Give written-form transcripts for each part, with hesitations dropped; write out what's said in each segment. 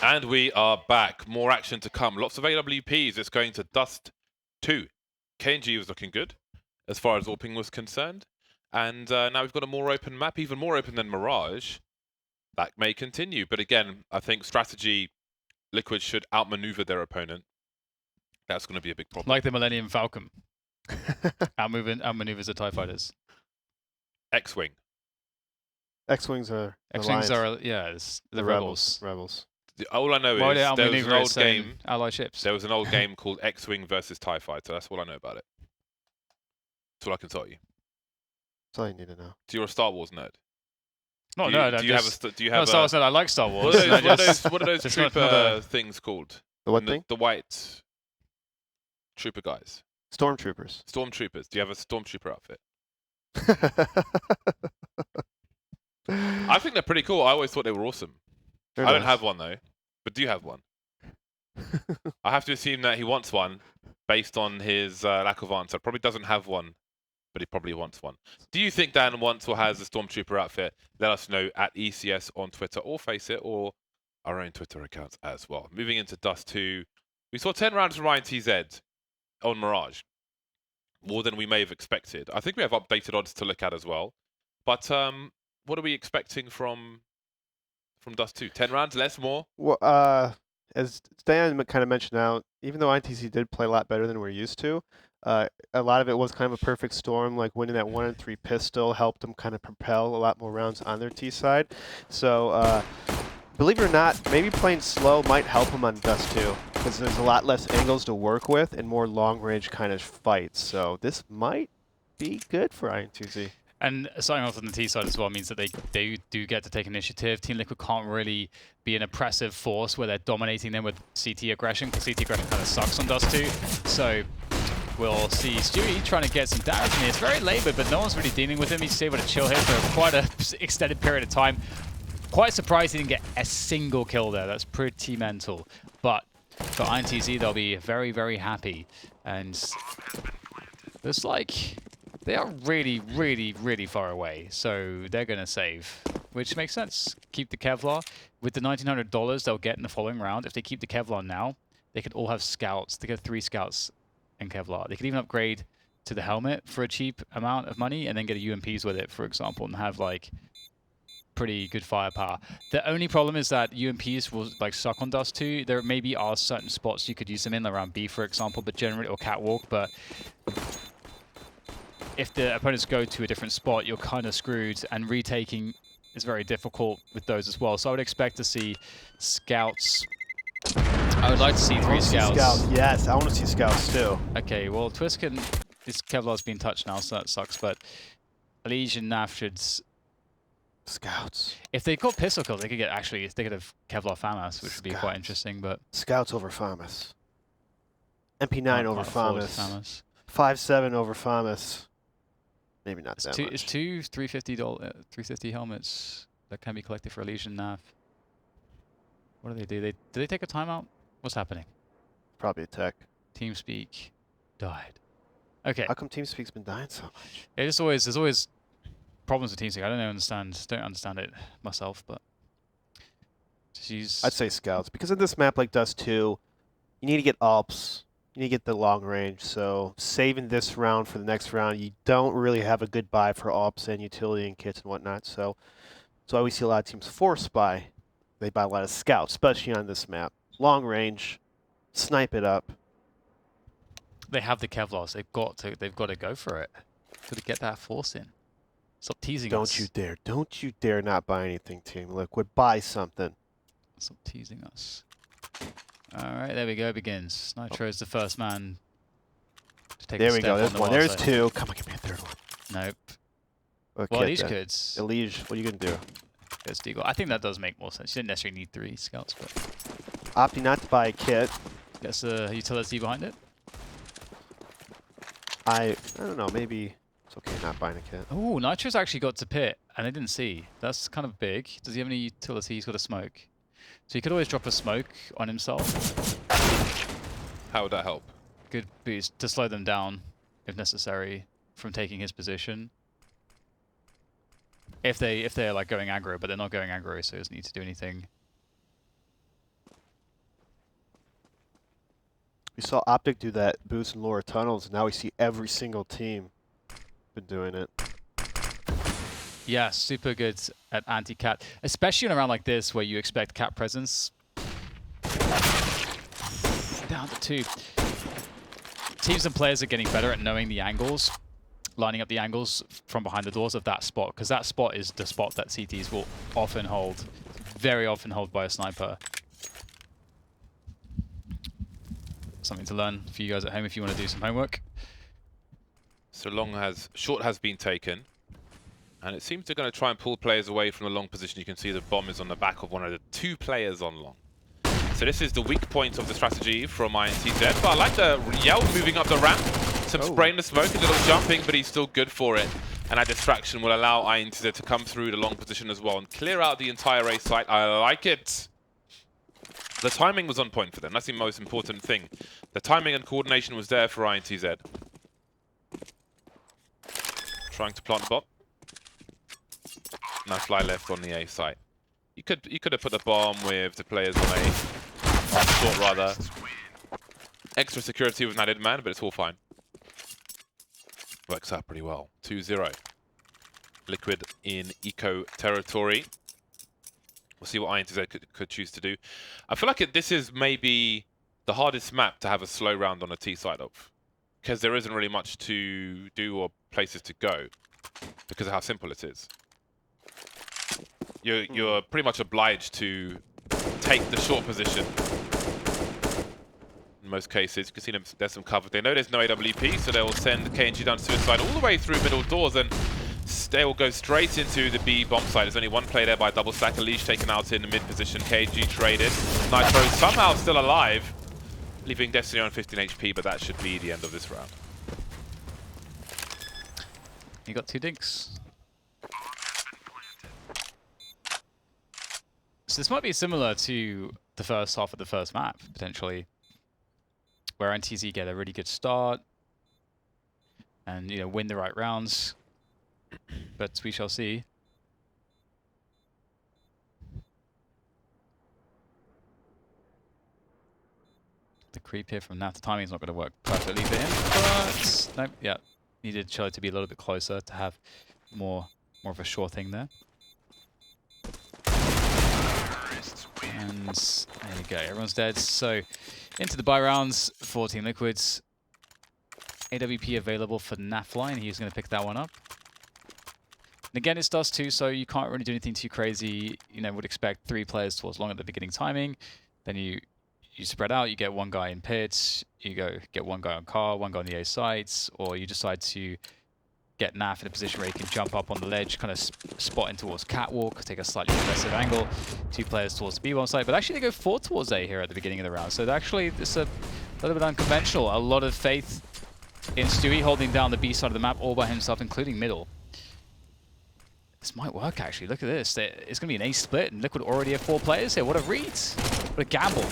And we are back. More action to come. Lots of AWPs. It's going to Dust 2. KNG was looking good as far as AWPing was concerned. And now we've got a more open map, even more open than Mirage. That may continue. But again, I think strategy, Liquid should outmaneuver their opponent. That's going to be a big problem. Like the Millennium Falcon. Outmaneuvers the TIE Fighters. X-Wing. X-Wings are X-Wings are, yeah, it's the Rebels. Rebels. All I know is there was an old game. Allied ships. There was an old game called X-Wing versus TIE Fighter. That's all I know about it. That's all I can tell you. That's all you need to know. So you're a Star Wars nerd. Not do you, nerd. Do you have a? Do you have? No, Star Wars nerd. I like Star Wars. What are those trooper things called? The what thing? The white trooper guys. Stormtroopers. Stormtroopers. Do you have a stormtrooper outfit? I think they're pretty cool. I always thought they were awesome. I don't have one though, but do you have one? I have to assume that he wants one based on his lack of answer. Probably doesn't have one, but he probably wants one. Do you think Dan wants or has a Stormtrooper outfit? Let us know at ECS on Twitter or Face It or our own Twitter accounts as well. Moving into Dust 2, we saw 10 rounds from INTZ on Mirage. More than we may have expected. I think we have updated odds to look at as well. But what are we expecting from Dust 2? 10 rounds, less, more? Well, as Dan kind of mentioned out, even though INTZ did play a lot better than we're used to, a lot of it was kind of a perfect storm, like winning that 1-3 pistol helped them kind of propel a lot more rounds on their T side. So, believe it or not, maybe playing slow might help them on Dust 2, because there's a lot less angles to work with and more long-range kind of fights. So this might be good for INTZ. And starting off on the T side as well means that they do get to take initiative. Team Liquid can't really be an oppressive force where they're dominating them with CT aggression, because CT aggression kind of sucks on Dust 2. So we'll see Stewie trying to get some damage in here. It's very laboured, but no one's really dealing with him. He's able to chill here for quite an extended period of time. Quite surprised he didn't get a single kill there. That's pretty mental. But for INTZ, they'll be very, very happy. And looks like they are really, really, really far away. So they're going to save, which makes sense. Keep the Kevlar. With the $1,900 they'll get in the following round, if they keep the Kevlar now, they could all have scouts. They get 3 scouts in Kevlar. They could even upgrade to the helmet for a cheap amount of money and then get a UMPs with it, for example, and have like pretty good firepower. The only problem is that UMPs will like suck on Dust 2. There maybe are certain spots you could use them in, around B, for example, but generally, or Catwalk, but if the opponents go to a different spot, you're kind of screwed, and retaking is very difficult with those as well. So I would expect to see scouts. I would like to see 3 scouts. Yes, I want to see scouts too. Okay, well, Twist can. This Kevlar's been touched now, so that sucks. But Elysian NAF should. Scouts. If they got pistol kills, they could get they could have Kevlar FAMAS, which would be quite interesting. But scouts over FAMAS. MP9 over FAMAS. 5.7 over FAMAS. Maybe not that much. It's two $350 helmets that can be collected for Elysian NAF. What do? Do they take a timeout? What's happening? Probably a tech. TeamSpeak died. Okay. How come TeamSpeak's been dying so much? There's always problems with TeamSpeak. I don't understand it myself, but I'd say scouts, because in this map like Dust 2, you need to get ALPs. You need to get the long range, so saving this round for the next round, you don't really have a good buy for ALPs and utility and kits and whatnot. So I always see a lot of teams force buy. They buy a lot of scouts, especially on this map. Long range, snipe it up. They have the Kevlars. They've got to go for it. Got to get that force in. Stop teasing us. Don't you dare not buy anything, Team Liquid. Buy something. Stop teasing us. Alright, there we go, it begins. Nitro is the first man to take a step. There we go, there's one. There's side. 2. Come on, give me a 3rd one. Nope. Okay, well, these could. Elige, what are you going to do? There's Deagle. I think that does make more sense. You didn't necessarily need 3 scouts, but Opting not to buy a kit. Guess the utility behind it? I don't know, maybe it's okay not buying a kit. Oh, Nitro's actually got to pit, and I didn't see. That's kind of big. Does he have any utility? He's got a smoke. So he could always drop a smoke on himself. How would that help? Good boost to slow them down, if necessary, from taking his position. If they're like going aggro, but they're not going aggro, so he doesn't need to do anything. We saw Optic do that boost in lower tunnels, and now we see every single team been doing it. Yeah, super good at anti-cat, especially in a round like this where you expect cat presence. Down to 2. Teams and players are getting better at knowing the angles, lining up the angles from behind the doors of that spot, because that spot is the spot that CTs will often hold, very often hold by a sniper. Something to learn for you guys at home if you want to do some homework. So short has been taken. And it seems they're going to try and pull players away from the long position. You can see the bomb is on the back of one of the 2 players on long. So this is the weak point of the strategy from INTZ. But I like the Yell moving up the ramp. Some spraying the smoke, a little jumping, but he's still good for it. And that distraction will allow INTZ to come through the long position as well and clear out the entire A site. I like it. The timing was on point for them. That's the most important thing. The timing and coordination was there for INTZ. Trying to plant the bomb. Now fly left on the A site. You could have put the bomb with the players on A. Short rather. Extra security with an added man, but it's all fine. Works out pretty well. 2-0. Liquid in eco territory. We'll see what INTZ could choose to do. I feel like this is maybe the hardest map to have a slow round on a T side of. Because there isn't really much to do or places to go. Because of how simple it is. You're pretty much obliged to take the short position. In most cases, you can see there's some cover. They know there's no AWP, so they will send KNG down suicide all the way through middle doors, and they will go straight into the B bomb site. There's only one play there by double stack. Leash taken out in the mid position. KG traded. Nitro somehow still alive, leaving Destiny on 15 HP, but that should be the end of this round. You got 2 dinks. So this might be similar to the first half of the first map, potentially, where INTZ get a really good start and, you know, win the right rounds. But we shall see. The creep here from Naf, the timing is not going to work perfectly for him, but nope, yeah, needed Chelo to be a little bit closer to have more of a sure thing there. And there you go, everyone's dead. So into the buy rounds for Team Liquids. AWP available for Nafline. He's going to pick that one up. And again, it's Dust 2, so you can't really do anything too crazy. You know, would expect 3 players towards long at the beginning timing. Then you spread out, you get 1 guy in pits, you get 1 guy on car, 1 guy on the A sites, or you decide to get Naf in a position where he can jump up on the ledge, kind of spot in towards catwalk, take a slightly aggressive angle, 2 players towards the B-bomb site, but actually they go 4 towards A here at the beginning of the round. So actually it's a little bit unconventional. A lot of faith in Stewie holding down the B side of the map all by himself, including middle. This might work actually, look at this. It's going to be an A split and Liquid already have 4 players here. What a read, what a gamble.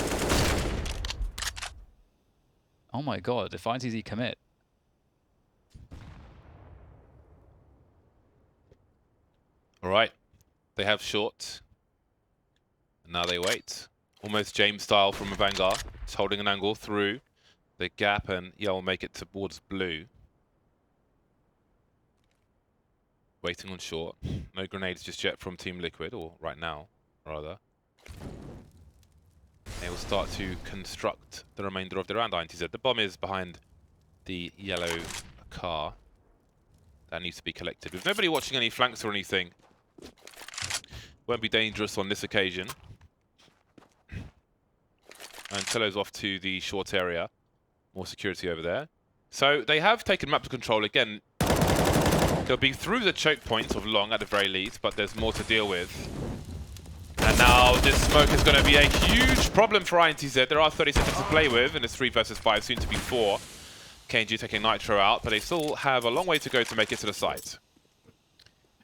Oh my god, if INTZ commit. Alright, they have short. And now they wait. Almost James style from a Vanguard. It's holding an angle through the gap, and yeah, will make it towards blue. Waiting on short. No grenades just yet from Team Liquid, or right now, rather. They will start to construct the remainder of the round. INTZ. The bomb is behind the yellow car. That needs to be collected. With nobody watching any flanks or anything, won't be dangerous on this occasion. And Telo's off to the short area. More security over there. So they have taken map control again. They'll be through the choke point of long at the very least, but there's more to deal with. And now this smoke is going to be a huge problem for INTZ. There are 30 seconds to play with, and it's 3 versus 5, soon to be 4. KNG taking Nitro out, but they still have a long way to go to make it to the site.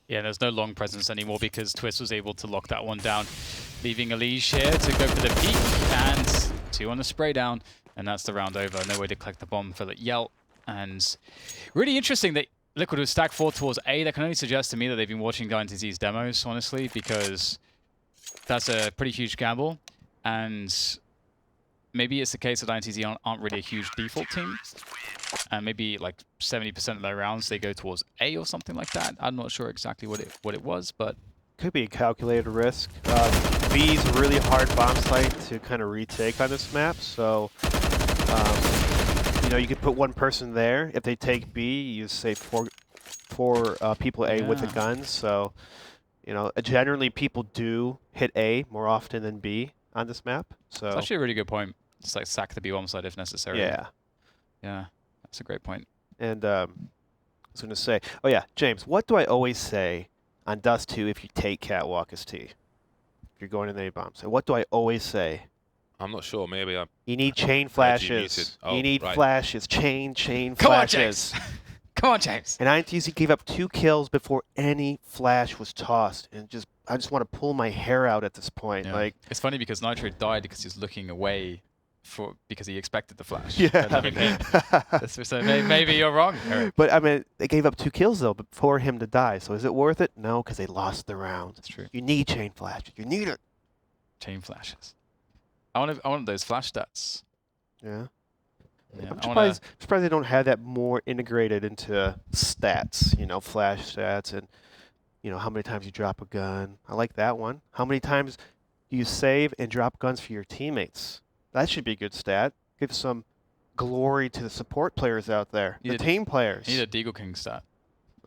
Yeah, there's no long presence anymore because Twist was able to lock that one down, leaving Elige here to go for the peek, and 2 on the spray down, and that's the round over. No way to collect the bomb for the Yell. And really interesting that Liquid would stack 4 towards A. That can only suggest to me that they've been watching INTZ's demos, honestly, because that's a pretty huge gamble. And maybe it's the case that INTZ aren't really a huge default team. And maybe like 70% of their rounds, they go towards A or something like that. I'm not sure exactly what it was, but... Could be a calculated risk. B is a really hard bomb site to kind of retake on this map, so you know, you could put one person there. If they take B, you say four people A with the guns. So, you know, generally people do hit A more often than B on this map. So it's actually a really good point. Just like sack the B bomb site if necessary. yeah, yeah, that's a great point. And I was going to say, oh yeah, James, what do I always say on Dust 2 if you take Catwalk as T? If you're going in the A bomb site, what do I always say? I'm not sure. Maybe I'm. You need chain flashes. Oh, you need right. flashes. Chain Come flashes. on, James. Come on, James. And INTZ gave up 2 kills before any flash was tossed, and I just want to pull my hair out at this point. Yeah. Like, it's funny because Nitro died because he was looking away because he expected the flash. yeah. So maybe you're wrong, Eric. But I mean, they gave up 2 kills though before him to die. So is it worth it? No, because they lost the round. That's true. You need chain flashes. You need it. Chain flashes. I want those flash stats. Yeah. Yeah, I'm surprised they don't have that more integrated into stats, you know, flash stats and, you know, how many times you drop a gun. I like that one. How many times you save and drop guns for your teammates. That should be a good stat. Give some glory to the support players out there, the team players. You need a Deagle King stat.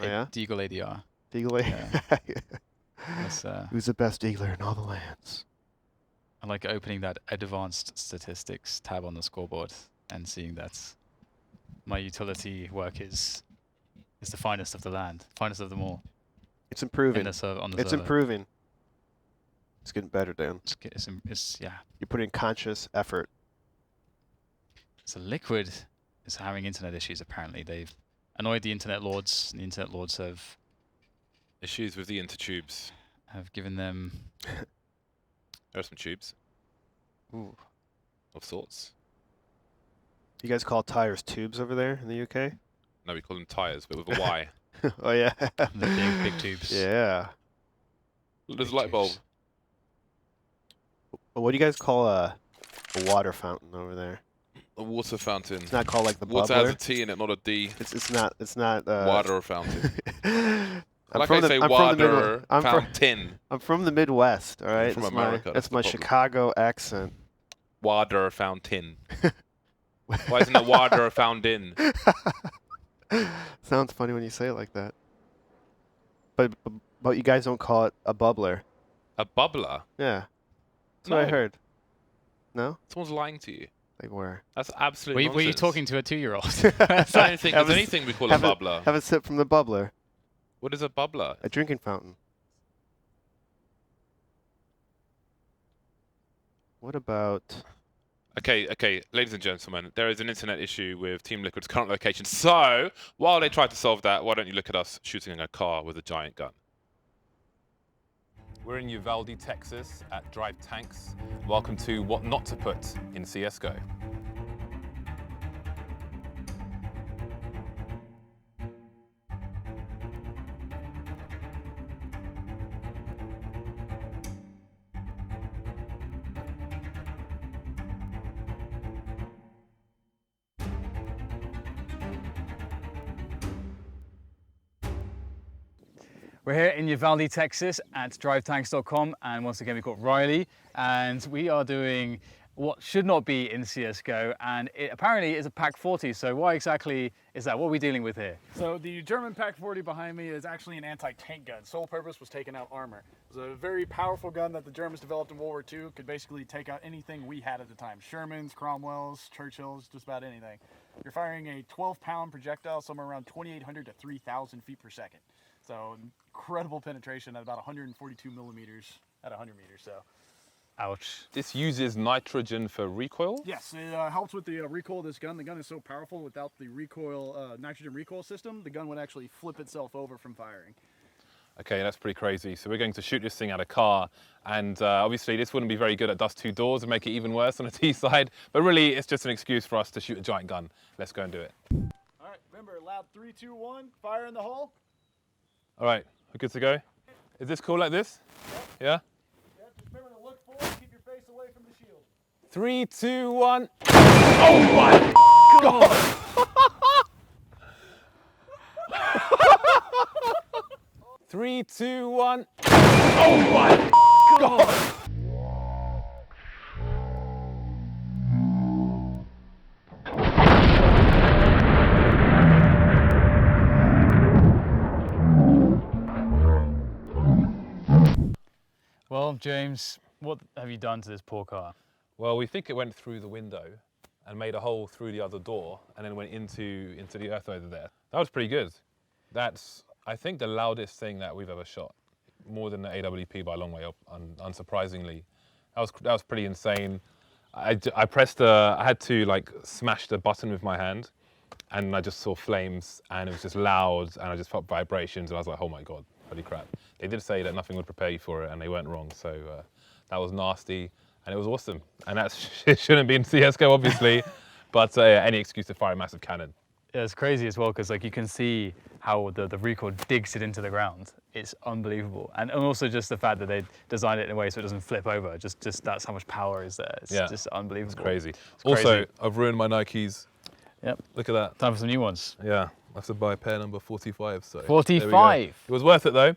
Oh, yeah? Deagle ADR. Deagle Yeah. Who's the best deagler in all the lands? I like opening that advanced statistics tab on the scoreboard and seeing that my utility work is the finest of the land, finest of them all. It's improving. It's server. Improving. It's getting better, Dan. Yeah. You put in conscious effort. So Liquid is having internet issues, apparently. They've annoyed the internet lords, and the internet lords have... Issues with the intertubes. Have given them... There are some tubes. Ooh. Of sorts. You guys call tires tubes over there in the UK? No, we call them tires, but with a Y. Oh, yeah. The big tubes. Yeah. Look, there's a light bulb. What do you guys call a water fountain over there? A water fountain. It's not called like the water bubbler. has a T in it, not a D. It's not. Water fountain. I'm from the Midwest, all right? From America. That's my Chicago accent. Water fountain. Why isn't it water fountain? Sounds funny when you say it like that. But you guys don't call it a bubbler. A bubbler? Yeah. That's what I heard. No? Someone's lying to you. Like where? That's absolutely nonsense. Were you talking to a 2-year-old? I don't think there's anything we call a bubbler. Have a sip from the bubbler. What is a bubbler? A drinking fountain. What about... Okay, ladies and gentlemen, there is an internet issue with Team Liquid's current location. So, while they try to solve that, why don't you look at us shooting a car with a giant gun? We're in Uvalde, Texas at Drive Tanks. Welcome to What Not to Put in CSGO. We're here in Uvalde, Texas at drivetanks.com, and once again we've got Riley, and we are doing what should not be in CSGO, and it apparently is a Pack 40, so why exactly is that? What are we dealing with here? So the German Pack 40 behind me is actually an anti-tank gun. Sole purpose was taking out armor. It was a very powerful gun that the Germans developed in World War II, could basically take out anything we had at the time. Shermans, Cromwells, Churchills, just about anything. You're firing a 12-pound projectile somewhere around 2,800 to 3,000 feet per second. So incredible penetration at about 142 millimeters at 100 meters. So, ouch. This uses nitrogen for recoil? Yes, it helps with the recoil of this gun. The gun is so powerful, without the recoil, nitrogen recoil system, the gun would actually flip itself over from firing. Okay, that's pretty crazy. So we're going to shoot this thing at a car, and obviously this wouldn't be very good at Dust 2 doors and make it even worse on a T side, but really it's just an excuse for us to shoot a giant gun. Let's go and do it. All right, remember, loud 3, 2, 1, fire in the hole. All right, we're good to go? Is this cool like this? Yep. Yeah? Yep, just remember to look forward, keep your face away from the shield. 3, 2, 1. Oh my God! 3, 2, 1. Oh my God! Well, James, what have you done to this poor car? Well, we think it went through the window and made a hole through the other door and then went into the earth over there. That was pretty good. That's, I think, the loudest thing that we've ever shot. More than the AWP by a long way up, unsurprisingly. That was pretty insane. I had to like smash the button with my hand and I just saw flames and it was just loud and I just felt vibrations and I was like, oh my God, holy crap. They did say that nothing would prepare you for it and they weren't wrong. So that was nasty and it was awesome. And that shouldn't be in CSGO, obviously, but any excuse to fire a massive cannon. Yeah, it's crazy as well because like you can see how the recoil digs it into the ground. It's unbelievable, and also just the fact that they designed it in a way so it doesn't flip over. Just that's how much power is there. It's just unbelievable. It's crazy. It's crazy. Also, I've ruined my Nikes. Yep. Look at that. Time for some new ones. Yeah, I have to buy pair number 45. So 45. It was worth it though.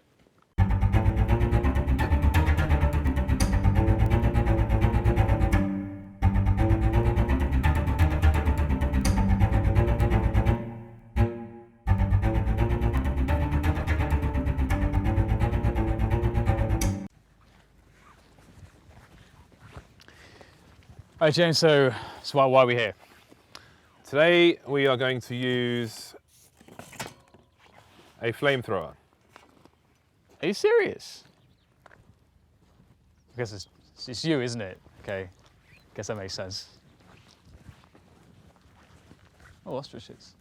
All right, James. So why are we here? Today we are going to use a flamethrower. Are you serious? I guess it's you, isn't it? Okay. Guess that makes sense. Oh, ostriches.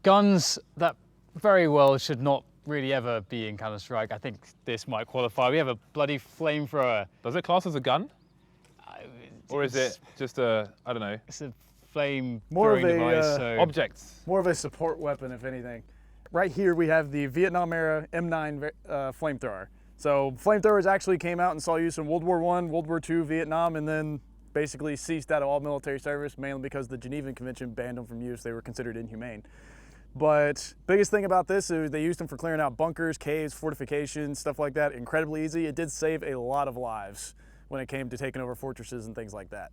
Guns that very well should not really ever be in Counter-Strike. I think this might qualify. We have a bloody flamethrower. Does it class as a gun? Or is it just a, I don't know. It's a flame More of throwing a, device. So Objects. More of a support weapon, if anything. Right here we have the Vietnam era M9 flamethrower. So flamethrowers actually came out and saw use in World War I, World War II, Vietnam, and then basically ceased out of all military service, mainly because the Genevan Convention banned them from use. They were considered inhumane. But biggest thing about this is they used them for clearing out bunkers, caves, fortifications, stuff like that. Incredibly easy. It did save a lot of lives when it came to taking over fortresses and things like that.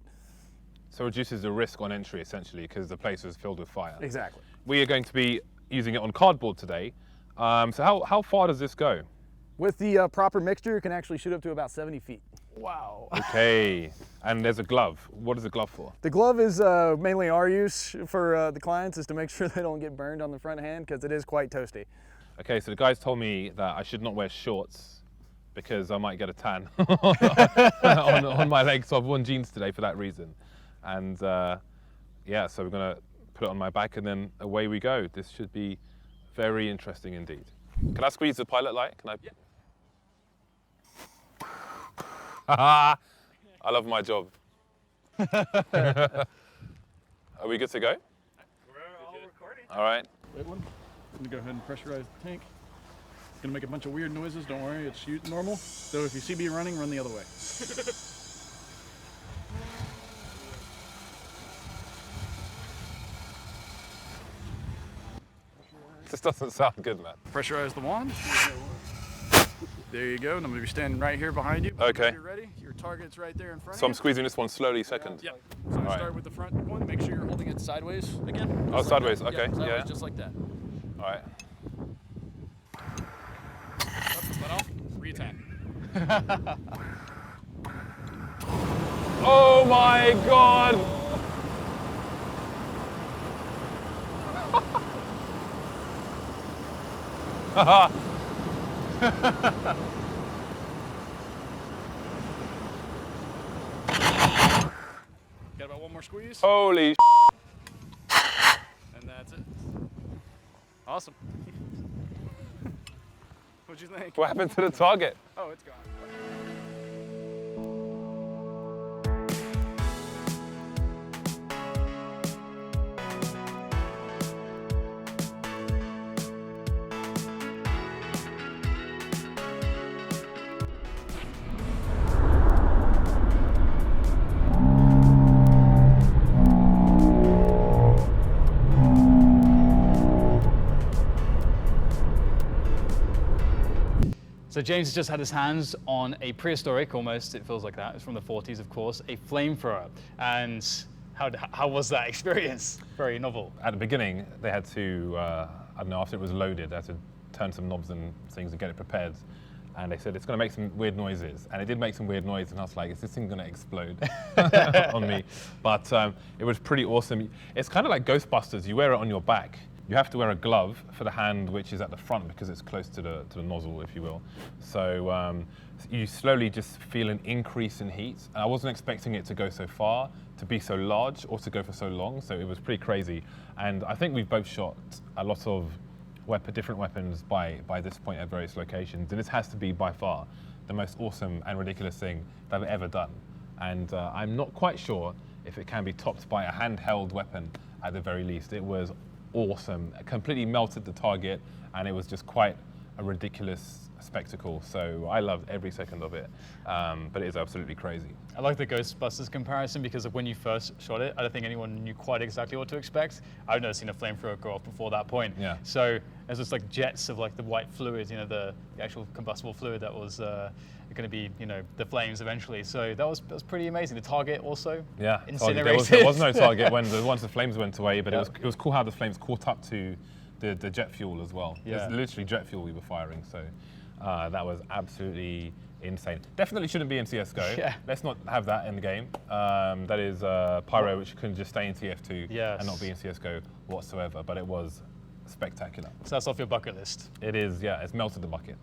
So it reduces the risk on entry essentially because the place was filled with fire. Exactly. We are going to be using it on cardboard today. So how far does this go? With the proper mixture, it can actually shoot up to about 70 feet. wow. Okay, and there's a glove. What is the glove for? The glove is mainly our use for the clients, is to make sure they don't get burned on the front hand because it is quite toasty. Okay, so the guys told me that I should not wear shorts because I might get a tan on my legs, so I've worn jeans today for that reason. And yeah, so we're gonna put it on my back and then away we go. This should be very interesting indeed. Can I squeeze the pilot light? Can I? Yeah. I love my job. Are we good to go? We're all recording. All right. Wait one. I'm gonna go ahead and pressurize the tank. It's gonna make a bunch of weird noises, don't worry, it's normal. So if you see me running, run the other way. This doesn't sound good, man. Pressurize the wand. There you go, and I'm gonna be standing right here behind you. Okay. When you're ready, your target's right there in front So of I'm you. squeezing this one slowly second. Yeah. So Alright. start with the front one, make sure you're holding it sideways again. Oh, Just like sideways, that. okay, Sideways, yeah. just like that. All right. Let off, re-attack. Oh my God! Got about one more squeeze, Holy and that's it. Awesome. What'd you think? What happened to the target? Oh, it's gone. So James has just had his hands on a prehistoric, almost, it feels like that. It's from the 40s, of course, a flamethrower. And how was that experience? Very novel. At the beginning, they had to, I don't know, after it was loaded, they had to turn some knobs and things and get it prepared. And they said, it's going to make some weird noises. And it did make some weird noises, and I was like, is this thing going to explode on me? But it was pretty awesome. It's kind of like Ghostbusters. You wear it on your back. You have to wear a glove for the hand, which is at the front because it's close to the nozzle, if you will. So you slowly just feel an increase in heat. And I wasn't expecting it to go so far, to be so large, or to go for so long. So it was pretty crazy. And I think we've both shot a lot of different weapons by this point at various locations. And this has to be by far the most awesome and ridiculous thing that I've ever done. And I'm not quite sure if it can be topped by a handheld weapon at the very least. It was awesome. It completely melted the target, and it was just quite a ridiculous spectacle. So I loved every second of it, but it is absolutely crazy. I like the Ghostbusters comparison because of when you first shot it, I don't think anyone knew quite exactly what to expect. I've never seen a flamethrower go off before that point. Yeah. So there's just like jets of like the white fluid, you know, the actual combustible fluid that was going to be, you know, the flames eventually. So that was pretty amazing. The target also incinerated. There was no target once the flames went away, but it was cool how the flames caught up to the jet fuel as well. Yeah. It was literally jet fuel we were firing, so that was absolutely insane. Definitely shouldn't be in CSGO. Yeah. Let's not have that in the game. That is Pyro, which can just stay in TF2 and not be in CSGO whatsoever, but it was spectacular. So that's off your bucket list. It is, yeah, it's melted the bucket.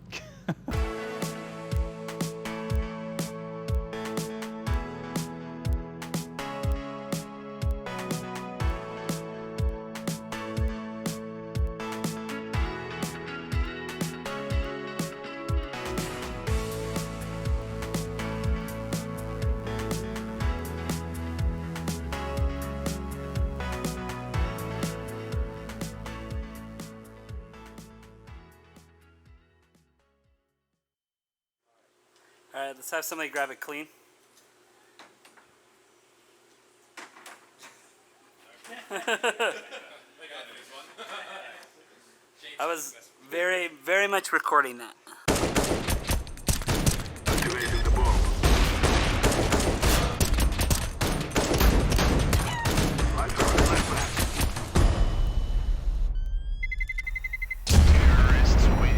All right, let's have somebody grab it clean. I was very, very much recording that. Activating the bomb. I found it like that. Terrorists win.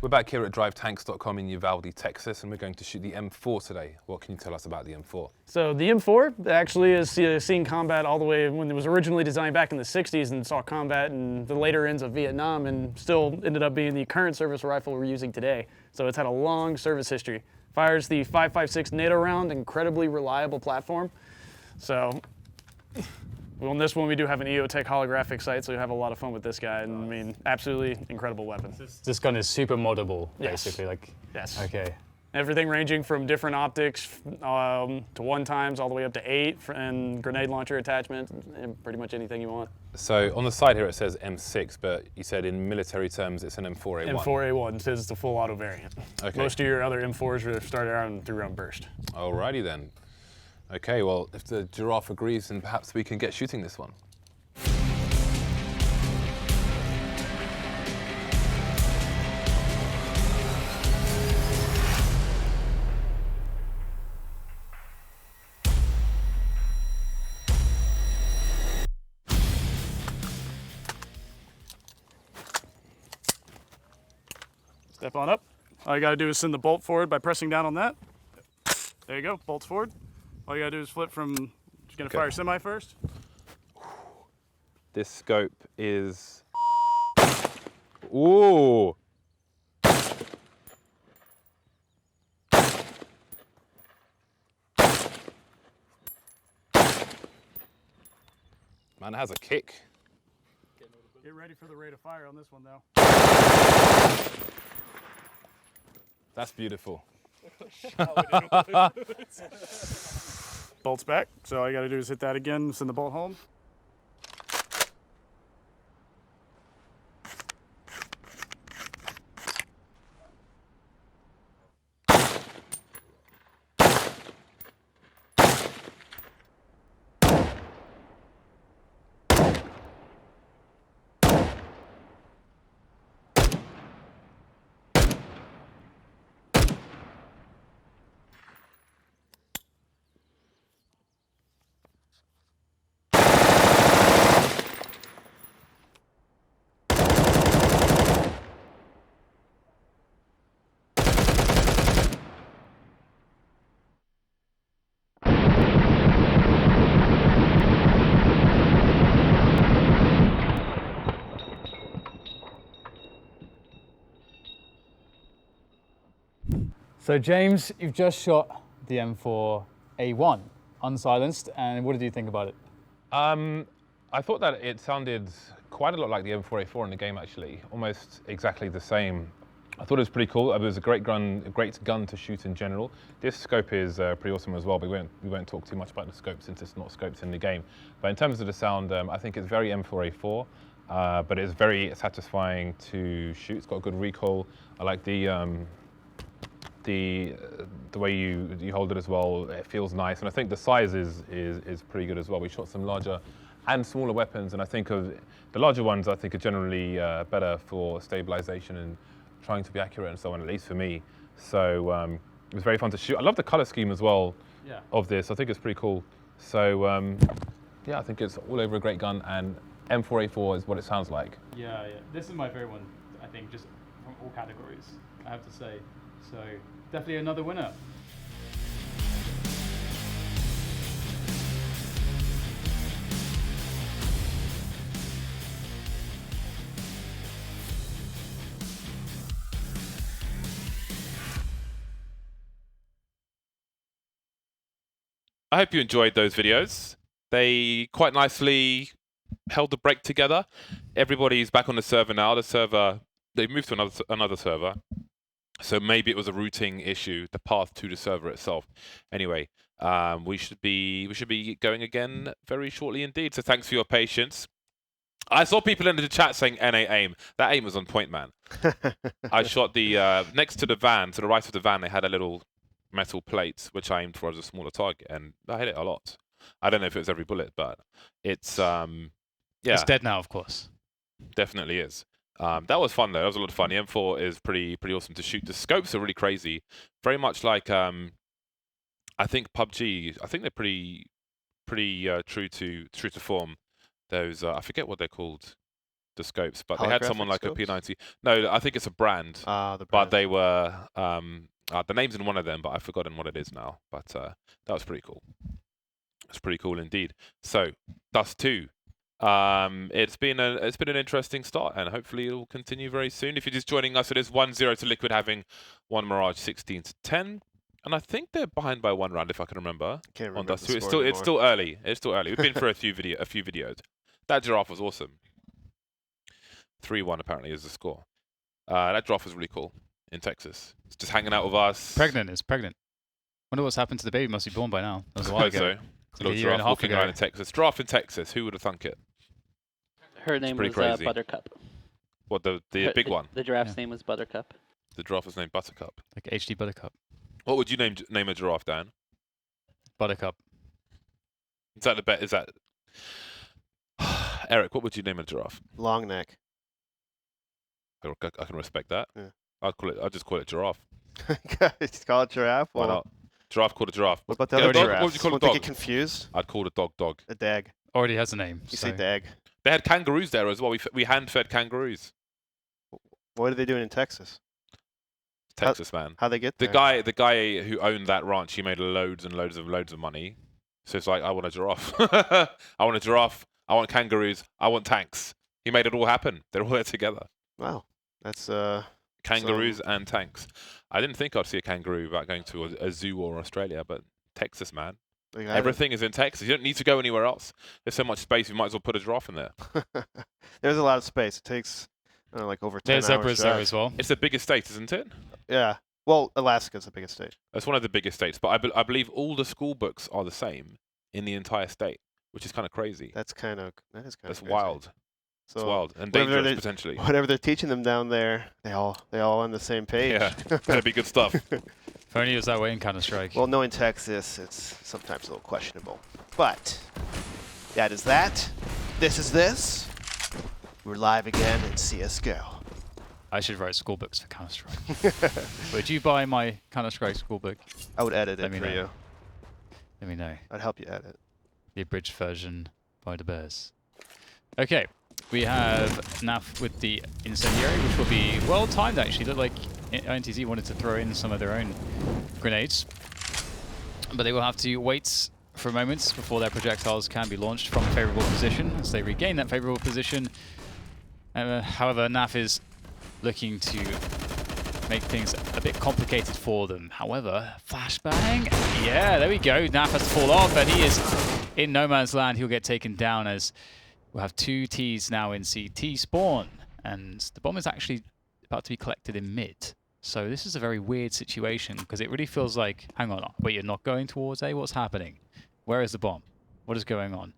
We're back here at drivetanks.com in Uvalde, Texas, and we're going to shoot the M4 today. What can you tell us about the M4? So the M4 actually is seeing combat all the way when it was originally designed back in the 60s and saw combat in the later ends of Vietnam and still ended up being the current service rifle we're using today. So it's had a long service history. Fires the 5.56 NATO round, incredibly reliable platform. So on this one, we do have an EOTech holographic sight, so we have a lot of fun with this guy. And I mean, absolutely incredible weapon. This gun is super moddable, Yes. basically. Like, Yes. okay. Everything ranging from different optics to 1x all the way up to 8 and grenade launcher attachment and pretty much anything you want. So on the side here it says M6, but you said in military terms it's an M4A1. M4A1 says the full auto variant. Okay. Most of your other M4s are started out in 3-round burst. Alrighty then. Okay, well, if the giraffe agrees, then perhaps we can get shooting this one. Step on up. All you gotta do is send the bolt forward by pressing down on that. There you go, bolts forward. All you gotta do is flip from, just gonna fire semi first. This scope is Ooh. Man has a kick. Get ready for the rate of fire on this one, though. That's beautiful. Bolt's back, so all you got to do is hit that again, send the bolt home. So James, you've just shot the M4A1 unsilenced, and what did you think about it? I thought that it sounded quite a lot like the M4A4 in the game, actually, almost exactly the same. I thought it was pretty cool. It was a great gun to shoot in general. This scope is pretty awesome as well. But we won't talk too much about the scope since it's not scoped in the game. But in terms of the sound, I think it's very M4A4, but it's very satisfying to shoot. It's got a good recoil. I like the way you hold it as well. It feels nice, and I think the size is pretty good as well. We shot some larger and smaller weapons, and I think of the larger ones I think are generally better for stabilization and trying to be accurate and so on, at least for me. So it was very fun to shoot. I love the color scheme as well of this. I think it's pretty cool. So yeah, I think it's all over a great gun, and M4A4 is what it sounds like. Yeah. This is my favorite one, I think, just from all categories, I have to say. So definitely another winner. I hope you enjoyed those videos. They quite nicely held the break together. Everybody's back on the server now. The server, they've moved to another server. So maybe it was a routing issue, the path to the server itself. Anyway, we should be going again very shortly indeed. So thanks for your patience. I saw people in the chat saying NA aim. That aim was on point, man. I shot the next to the van, to the right of the van. They had a little metal plate which I aimed for as a smaller target, and I hit it a lot. I don't know if it was every bullet, but it's yeah. It's dead now, of course. Definitely is. That was fun though. That was a lot of fun. The M4 is pretty awesome to shoot. The scopes are really crazy. Very much like I think PUBG. I think they're pretty true to form. Those I forget what they're called, the scopes, but they had someone like scopes? a P90. No, I think it's a brand. The brand. But they were the name's in one of them, but I've forgotten what it is now. But that was pretty cool. It's pretty cool indeed. So Dust 2. It's been an interesting start, and hopefully it will continue very soon. If you're just joining us, it is 1-0 to Liquid, having one Mirage 16-10, and I think they're behind by one round, if I can remember. Can't On remember Dust the 2. score It's still early. It's still early. We've been for a few videos. That giraffe was awesome. 3-1 apparently is the score. That giraffe was really cool in Texas. It's just hanging out with us. It's pregnant. Wonder what's happened to the baby. Must be born by now. That was a while Hope ago. so. It's Little like a year and giraffe a half walking ago. around in Texas. Giraffe in Texas. Who would have thunk it? Her name pretty was crazy. Buttercup. What, the big one? The giraffe's name was Buttercup. The giraffe was named Buttercup. Like HD Buttercup. What would you name a giraffe, Dan? Buttercup. Is that the bet? Is that Eric? What would you name a giraffe? Long neck. I can respect that. Yeah. I'd just call it giraffe. It's called giraffe. Why Well, not? Giraffe called a giraffe. what about the Get a other dog? giraffes? What would you call a Won't they dog? get confused? I'd call a dog. A dag. Already has a name. You so. say dag. They had kangaroos there as well. We hand-fed kangaroos. What are they doing in Texas? Texas, man. How they get The there? guy who owned that ranch, he made loads and loads of money. So it's like, I want a giraffe. I want a giraffe. I want kangaroos. I want tanks. He made it all happen. They're all there together. Wow. That's Kangaroos and tanks. I didn't think I'd see a kangaroo without going to a zoo or Australia, but Texas, man. Everything is in Texas. You don't need to go anywhere else. There's so much space, you might as well put a giraffe in there. There's a lot of space. It takes, I don't know, like over 10 hours. There's zebras there as well. It's the biggest state, isn't it? Yeah. Well, Alaska's the biggest state. That's one of the biggest states, but I believe all the school books are the same in the entire state, which is kind of crazy. That is kind of That's crazy. wild. So it's wild and whatever dangerous they're- potentially. Whatever they're teaching them down there, they all on the same page. Yeah, better be good stuff. If only it was that way in Counter-Strike. Well, knowing Texas, it's sometimes a little questionable. But that is that. This is this. We're live again in CSGO. I should write school books for Counter-Strike. Would you buy my Counter-Strike school book? I would edit Let it me for know. you. Let me know. I'd help you edit. The abridged version by the Bears. Okay, we have NAF with the incendiary, which will be well timed actually. Looked like INTZ wanted to throw in some of their own grenades, but they will have to wait for a moment before their projectiles can be launched from a favorable position as they regain that favorable position. However, NAF is looking to make things a bit complicated for them. However, flashbang. Yeah, there we go. NAF has to fall off, and he is in no man's land. He'll get taken down as we'll have 2 Ts now in CT spawn. And the bomb is actually about to be collected in mid. So this is a very weird situation because it really feels like, hang on, but you're not going towards A? What's happening? Where is the bomb? What is going on?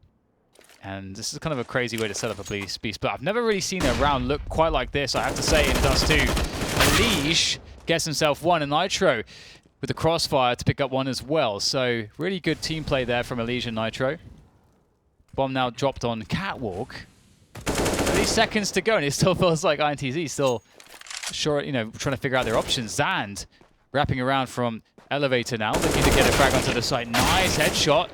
And this is kind of a crazy way to set up a beast, but I've never really seen a round look quite like this, I have to say, in Dust 2. Elish gets himself one, and Nitro with the crossfire to pick up one as well. So really good team play there from Elish and Nitro. Bomb now dropped on Catwalk. 30 seconds to go, and it still feels like INTZ still trying to figure out their options. Zand wrapping around from Elevator now, looking to get a frag onto the site. Nice headshot.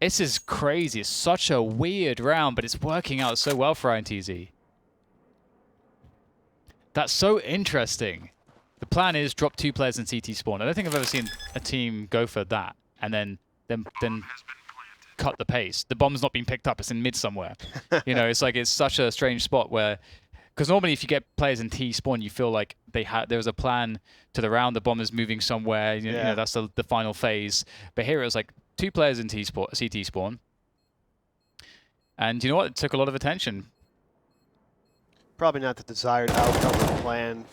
This is crazy. It's such a weird round, but it's working out so well for INTZ. That's so interesting. The plan is drop 2 players in CT spawn. I don't think I've ever seen a team go for that and then cut the pace. The bomb's not being picked up. It's in mid somewhere. It's like it's such a strange spot where, because normally if you get players in T spawn, you feel like there was a plan to the round. The bomb is moving somewhere. You know, that's the final phase. But here it was like 2 players in CT spawn. And you know what? It took a lot of attention. Probably not the desired outcome or plan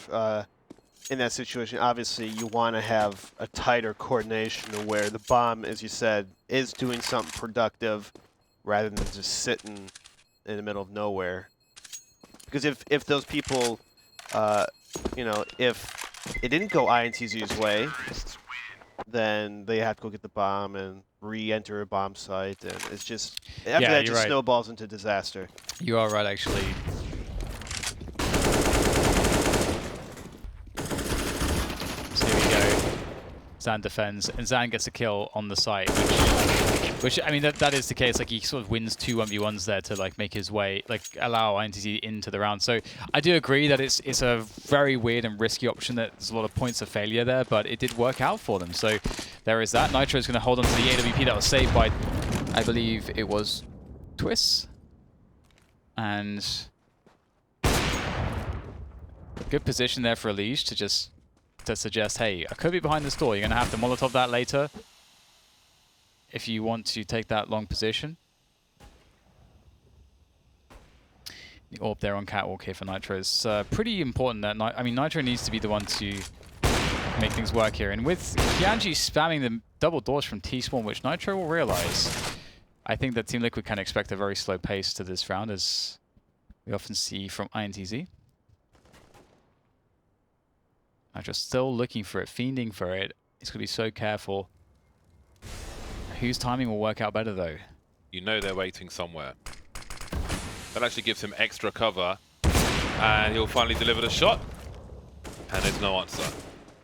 in that situation. Obviously, you want to have a tighter coordination where the bomb, as you said, is doing something productive rather than just sitting in the middle of nowhere. Because if those people, if it didn't go INTZ's way, then they have to go get the bomb and re-enter a bomb site, and it's just after that just snowballs into disaster. You are right, actually. So here we go. Zan defends, and Zan gets a kill on the site, which I mean that is the case. Like he sort of wins 2 1v1s there to like make his way, like allow INTZ into the round. So I do agree that it's a very weird and risky option. That there's a lot of points of failure there, but it did work out for them. So there is that. Nitro is going to hold on to the AWP that was saved by, I believe it was Twist, and good position there for Elish to suggest, hey, I could be behind this door. You're going to have to Molotov that later if you want to take that long position. The AWP there on Catwalk here for Nitro is pretty important. That Nitro needs to be the one to make things work here. And with Kianji spamming the double doors from T-spawn, which Nitro will realize, I think that Team Liquid can expect a very slow pace to this round, as we often see from INTZ. Nitro's still looking for it, fiending for it. He's going to be so careful. Whose timing will work out better, though? You know they're waiting somewhere. That actually gives him extra cover. And he'll finally deliver the shot. And there's no answer.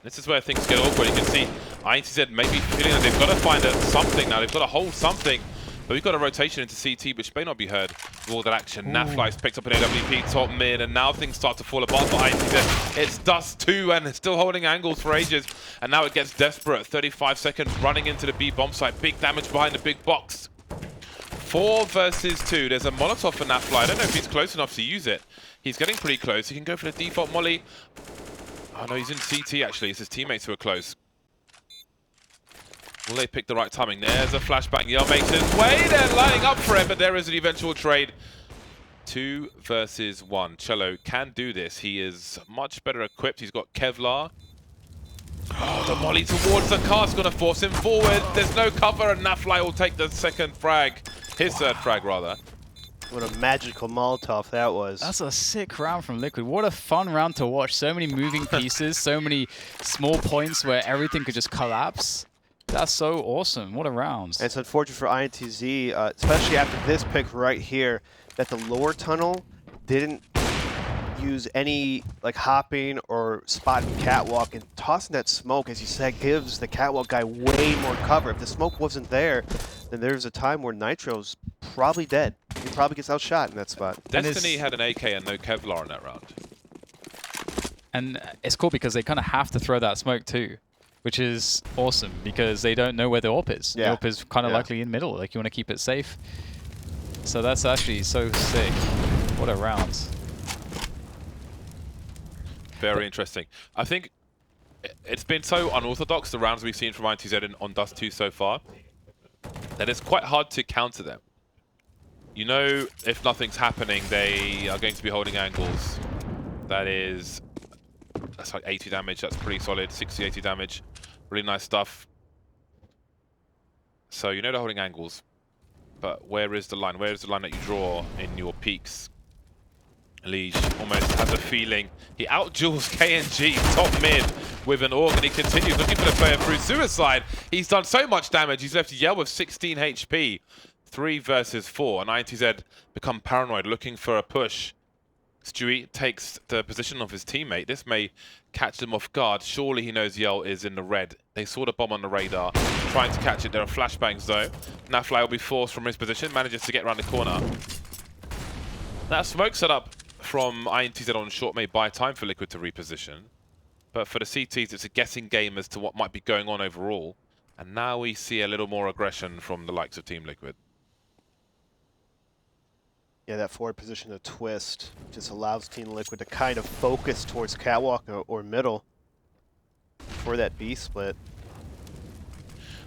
This is where things get awkward. You can see INTZ maybe feeling that they've got to find something now. They've got to hold something. But we've got a rotation into CT, which may not be heard with all that action. Naflice picks up an AWP top mid, and now things start to fall apart for INTZ. It's Dust 2, and it's still holding angles for ages. And now it gets desperate. 35 seconds running into the B bomb site. Big damage behind the big box. 4 versus 2. There's a Molotov for Nafly. I don't know if he's close enough to use it. He's getting pretty close. He can go for the default molly. Oh no, he's in CT actually. It's his teammates who are close. Will they pick the right timing? There's a flashbang. Yell makes his way. They're lining up for it, but there is an eventual trade. 2 versus 1. Cello can do this. He is much better equipped. He's got Kevlar. Oh, the molly towards the car is going to force him forward. There's no cover, and Nafly will take the second frag. His third frag, rather. What a magical Molotov that was. That's a sick round from Liquid. What a fun round to watch. So many moving pieces, so many small points where everything could just collapse. That's so awesome. What a round. And it's unfortunate for INTZ, especially after this pick right here, that the lower tunnel didn't use any like hopping or spotting catwalk, and tossing that smoke, as you said, gives the catwalk guy way more cover. If the smoke wasn't there, then there's a time where Nitro's probably dead. He probably gets outshot in that spot. Destiny had an AK and no Kevlar in that round. And it's cool because they kind of have to throw that smoke too, which is awesome because they don't know where the AWP is. Yeah. The AWP is kind of likely in middle. Like, you want to keep it safe. So that's actually so sick. What a round. Very interesting. I think it's been so unorthodox, the rounds we've seen from INTZ on Dust 2 so far, that it's quite hard to counter them. You know, if nothing's happening, they are going to be holding angles. That's like 80 damage. That's pretty solid. 60, 80 damage. Really nice stuff. So you know they're holding angles. But where is the line? Where is the line that you draw in your peaks? Liege almost has a feeling. He out-duels KNG top mid with an AUG, and he continues looking for the player through suicide. He's done so much damage. He's left Yell with 16 HP. 3 versus 4. And INTZ become paranoid, looking for a push. Stewie takes the position of his teammate. This may catch them off guard. Surely he knows Yell is in the red. They saw the bomb on the radar, trying to catch it. There are flashbangs though. Nafly will be forced from his position, manages to get around the corner. That smoke setup from INTZ on short may buy time for Liquid to reposition. But for the CTs, it's a guessing game as to what might be going on overall. And now we see a little more aggression from the likes of Team Liquid. Yeah, that forward position of twist just allows Team Liquid to kind of focus towards catwalk or middle for that B split.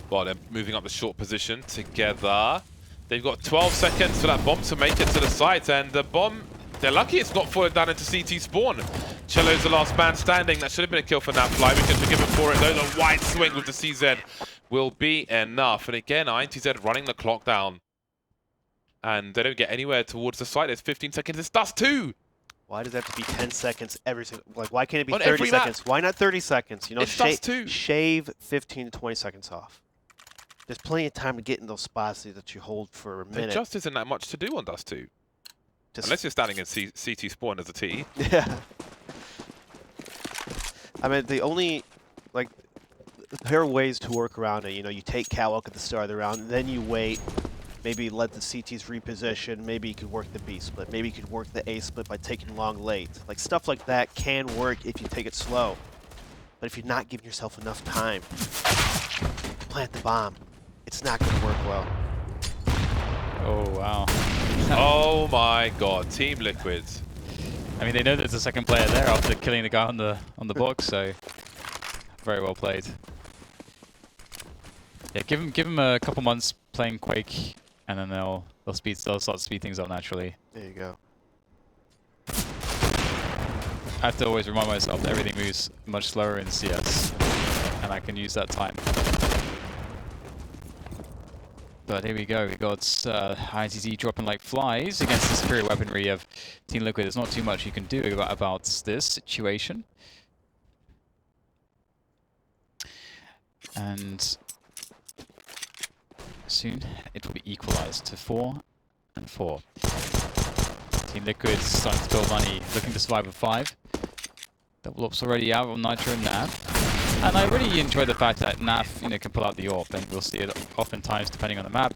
Well, they're moving up the short position together. They've got 12 seconds for that bomb to make it to the site, and the bomb, they're lucky it's not fallen down into CT spawn. Cello's the last man standing. That should have been a kill for Nafly. We can forgive him for it, though. The wide swing with the CZ will be enough. And again, INTZ running the clock down. And they don't get anywhere towards the site. There's 15 seconds. It's Dust 2. Why does it have to be 10 seconds every single? Like, why can't it be On 30 every map. seconds? Why not 30 seconds? You know, It's Dust 2. shave 15 to 20 seconds off. There's plenty of time to get in those spots that you hold for a minute. There just isn't that much to do on Dust 2. Unless you're standing in CT spawn as a T. Yeah. I mean, the only, like, there are ways to work around it. You know, you take catwalk at the start of the round, then you wait. Maybe let the CTs reposition. Maybe you could work the B split. Maybe you could work the A split by taking long late. Like, stuff like that can work if you take it slow. But if you're not giving yourself enough time to plant the bomb, it's not going to work well. Oh, wow. Oh my god, Team Liquid. I mean, they know there's a second player there after killing the guy on the box, so very well played. Yeah, give him a couple months playing Quake, and then they'll start to speed things up naturally. There you go. I have to always remind myself that everything moves much slower in CS, and I can use that time. But here we go, we got INTZ dropping like flies against the superior weaponry of Team Liquid. There's not too much you can do about this situation. And soon it will be equalized to 4 and 4. Team Liquid starting to build money, looking to survive with 5. Double Op's already out on Nitro and Nav. And I really enjoy the fact that Nav, can pull out the AWP, and we'll see it oftentimes depending on the map.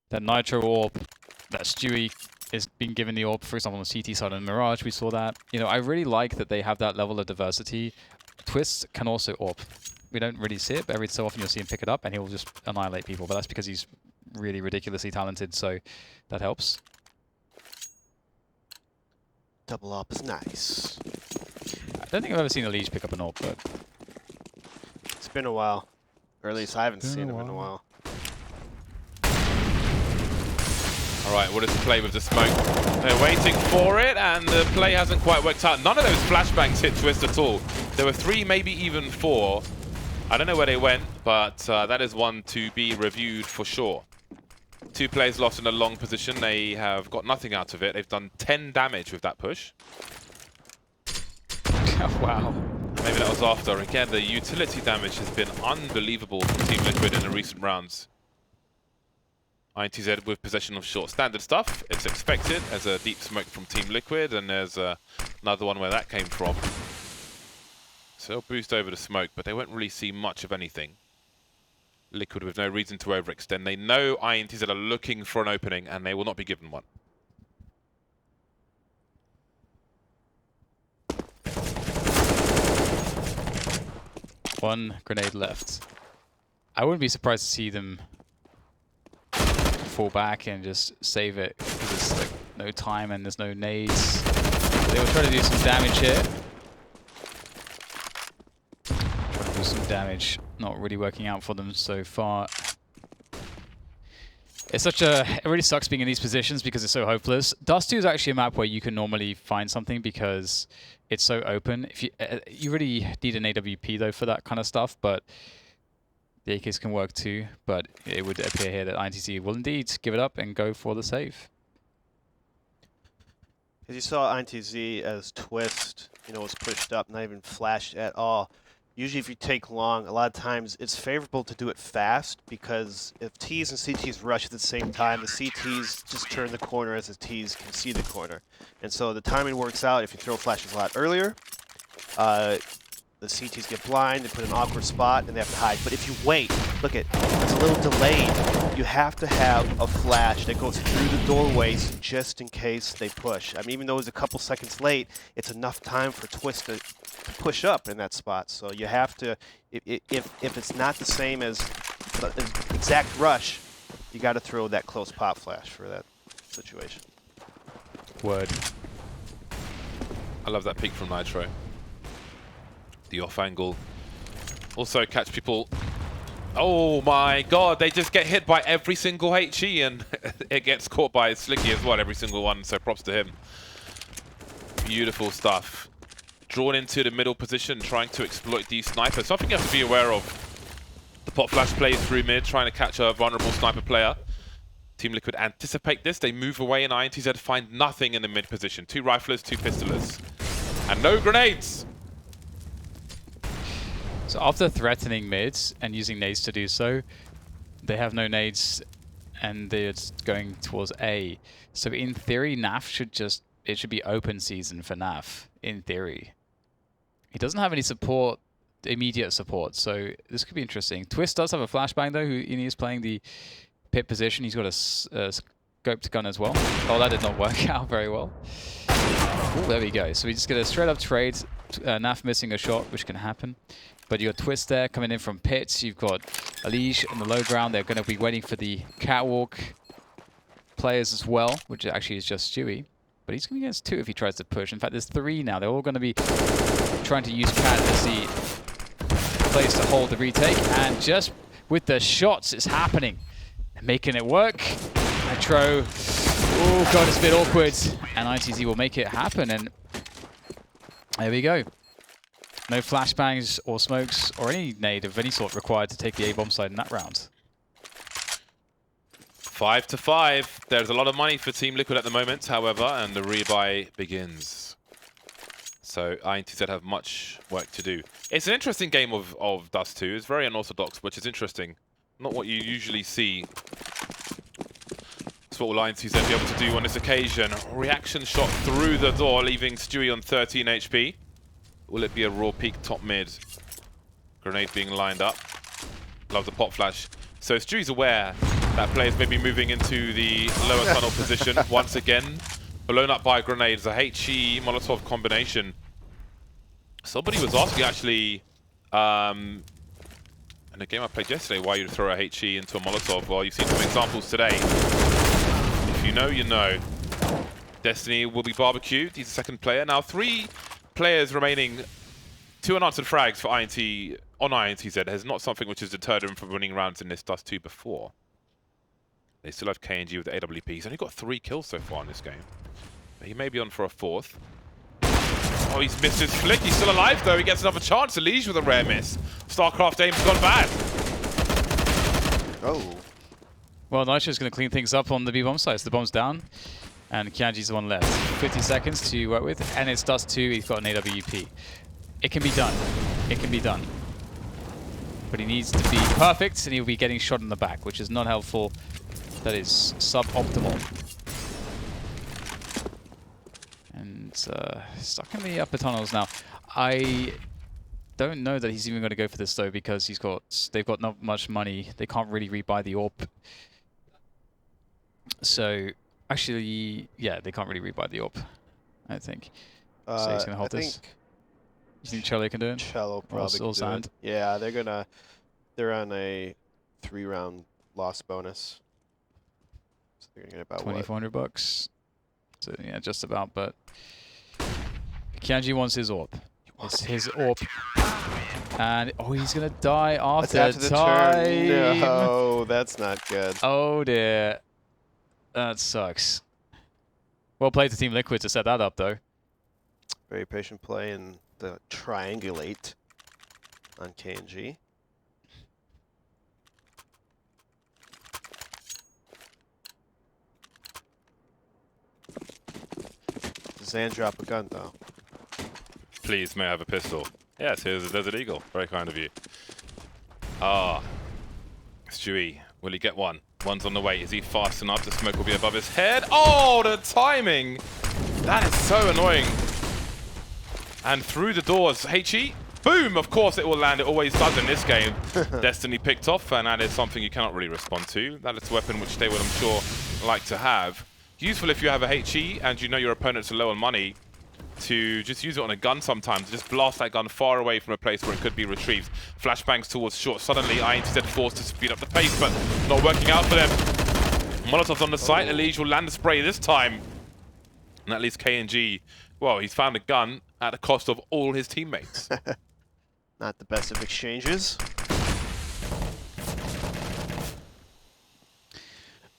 That Nitro AWP, that Stewie is being given the AWP, for example, on the CT side on Mirage, we saw that. I really like that they have that level of diversity. Twist can also AWP. We don't really see it, but every so often you'll see him pick it up and he'll just annihilate people. But that's because he's really ridiculously talented, so that helps. Double up is nice. I don't think I've ever seen a Liege pick up an AWP, but It's been a while. Or at least I haven't Been a seen him in a while. while. All right, what is the play with the smoke? They're waiting for it, and the play hasn't quite worked out. None of those flashbangs hit Twist at all. There were 3, maybe even 4. I don't know where they went, but that is one to be reviewed for sure. 2 players lost in a long position. They have got nothing out of it. They've done 10 damage with that push. wow. Maybe that was after. Again, the utility damage has been unbelievable from Team Liquid in the recent rounds. INTZ with possession of short. Standard stuff. It's expected. There's a deep smoke from Team Liquid, and there's another one where that came from. So they'll boost over the smoke, but they won't really see much of anything. Liquid with no reason to overextend. They know INTZ are looking for an opening, and they will not be given one. One grenade left. I wouldn't be surprised to see them fall back and just save it, because there's like no time and there's no nades. They will try to do some damage here. Do some damage. Not really working out for them so far. It's such a... It really sucks being in these positions because it's so hopeless. Dust 2 is actually a map where you can normally find something because it's so open. If you really need an AWP though for that kind of stuff, but the AKs can work too. But it would appear here that INTZ will indeed give it up and go for the save. As you saw INTZ as Twist, was pushed up, not even flashed at all. Usually if you take long, a lot of times it's favorable to do it fast, because if Ts and CTs rush at the same time, the CTs just turn the corner as the Ts can see the corner. And so the timing works out if you throw flashes a lot earlier. The CTs get blind, they put an awkward spot, and they have to hide. But if you wait, look at, it's a little delayed. You have to have a flash that goes through the doorways just in case they push. I mean, even though it's a couple seconds late, it's enough time for Twist to push up in that spot. So you have to, if it's not the same as the exact rush, you got to throw that close pop flash for that situation. Word. I love that peek from Nitro. The off angle. Also catch people. Oh my god, they just get hit by every single HE, and it gets caught by Slicky as well, every single one, so props to him. Beautiful stuff. Drawn into the middle position, trying to exploit these snipers. Something you have to be aware of. The pop flash plays through mid, trying to catch a vulnerable sniper player. Team Liquid anticipate this. They move away, and INTZ find nothing in the mid position. 2 riflers, 2 pistolers. And no grenades! So after threatening mids and using nades to do so, they have no nades and they're just going towards A. So in theory, NAF should be open season for NAF, in theory. He doesn't have any support, immediate support, so this could be interesting. Twist does have a flashbang though, he is playing the pit position. He's got a scoped gun as well. Oh, that did not work out very well. Ooh, there we go. So we just get a straight up trade. NAF missing a shot, which can happen. But you got Twist there coming in from pits. You've got Alish on the low ground. They're going to be waiting for the catwalk players as well, which actually is just Stewie. But he's going against 2 if he tries to push. In fact, there's 3 now. They're all going to be trying to use Cat as the place to hold the retake. And just with the shots, it's happening. Making it work. Nitro. Oh, God, it's a bit awkward. And INTZ will make it happen. And there we go. No flashbangs or smokes or any nade of any sort required to take the A-bomb side in that round. 5-5. There's a lot of money for Team Liquid at the moment, however, and the rebuy begins. So INTZ have much work to do. It's an interesting game of Dust 2. It's very unorthodox, which is interesting. Not what you usually see. That's what will INTZ be able to do on this occasion. Reaction shot through the door, leaving Stewie on 13 HP. Will it be a raw peak top mid? Grenade being lined up. Love the pop flash. So Stewie's aware that players may be moving into the lower tunnel position once again. Blown up by grenades. A HE Molotov combination. Somebody was asking actually in a game I played yesterday, why you'd throw a HE into a Molotov. Well, you've seen some examples today. If you know, you know. Destiny will be barbecued. He's the second player. Now 3 players remaining, 2 unanswered frags for INT on INTZ has not something which has deterred him from winning rounds in this Dust 2 before. They still have KNG with the AWP. He's only got 3 kills so far in this game. But he may be on for a 4th. Oh, he's missed his flick. He's still alive though. He gets another chance. Elige with a rare miss. StarCraft aim's gone bad. Oh. Well, Nitro's going to clean things up on the B-bomb side. So the bomb's down, and Kianji's the one left. 50 seconds to work with, and it's Dust 2. He's got an AWP. It can be done. It can be done. But he needs to be perfect, and he'll be getting shot in the back, which is not helpful. That is suboptimal. And stuck in the upper tunnels now. I don't know that he's even going to go for this though, because they've got not much money. They can't really rebuy the AWP. So actually, yeah, they can't really rebuy the AWP, I think. So he's going to hold this. You think Cello can do it? Cello probably can do it. Yeah, they're on a 3-round loss bonus. So they're gonna get about $2,400. So yeah, just about. But Kianji wants his AWP. It's his AWP. And oh, he's gonna die after the time. turn. No, that's not good. Oh dear, that sucks. Well played to Team Liquid to set that up though. Very patient play and the triangulate on KNG. Zan drop a gun though. Please, may I have a pistol? Yes, here's a Desert Eagle. Very kind of you. Ah. Stewie, will he get one? One's on the way. Is he fast enough? The smoke will be above his head. Oh, the timing! That is so annoying. And through the doors, HE. Boom! Of course it will land. It always does in this game. Destiny picked off, and that is something you cannot really respond to. That is a weapon which they will, I'm sure, like to have. Useful if you have a HE and you know your opponents are low on money, to just use it on a gun sometimes. Just blast that gun far away from a place where it could be retrieved. Flashbangs towards short. Suddenly, INTZ forced to speed up the pace, but not working out for them. Molotov's on the site. Elige will land the spray this time. And that leaves KNG. Well, he's found a gun at the cost of all his teammates. Not the best of exchanges.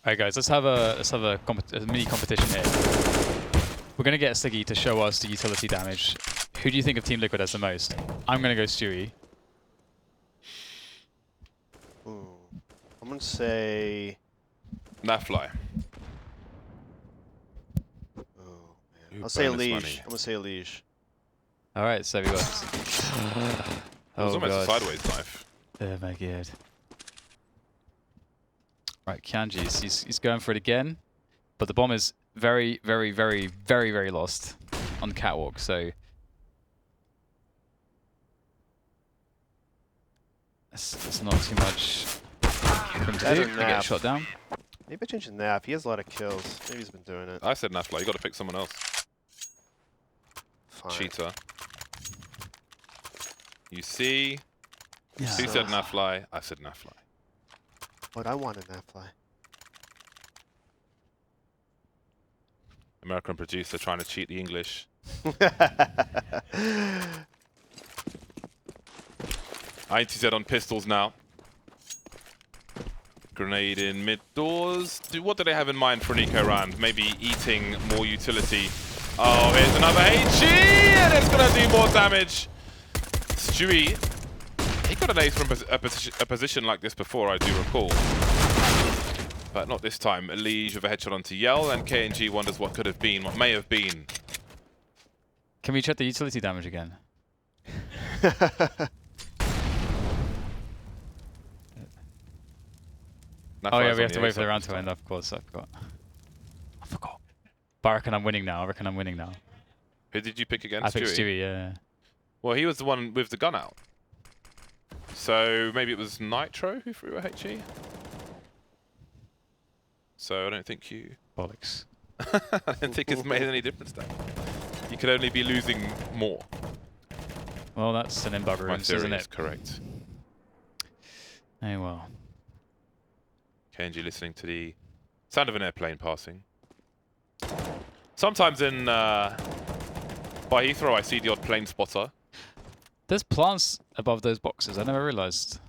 Alright guys, let's have a mini competition here. We're going to get Siggy to show us the utility damage. Who do you think of Team Liquid has the most? I'm going to go Stewie. Ooh. I'm going to say... Nafly. Oh, man. I'll say Elige. I'm going to say Elige. Alright, so we got... It was almost a sideways knife. Oh my god. Right, Kianji, he's going for it again. But the bomb is very, very, very, very, very lost on the catwalk, so... That's not too much for him to do. He gets shot down. Maybe I change the Naf. He has a lot of kills. Maybe he's been doing it. I said Nafly. You got to pick someone else. Fine. Cheater. You see? Yeah. He said Nafly. I said Nafly. But I wanted Nafly. American producer trying to cheat the English. INTZ on pistols now. Grenade in mid doors. What do they have in mind for an eco round? Maybe eating more utility. Oh, here's another HE, and it's gonna do more damage. Stewie, he got an ace from a position like this before, I do recall. But not this time. Elige with a headshot onto Yell, and KNG wonders what could have been, what may have been. Can we check the utility damage again? Oh yeah, we have to wait for the round to end, of course, I forgot. But I reckon I'm winning now, Who did you pick again? I picked Stewie, yeah. Well, he was the one with the gun out. So maybe it was Nitro who threw a HE? So I don't think you... Bollocks. I don't think it's made any difference then. You could only be losing more. Well, that's an in-bug runes, isn't it? Correct. Hey, well. KNG listening to the sound of an airplane passing. Sometimes in by Heathrow, I see the odd plane spotter. There's plants above those boxes. I never realized.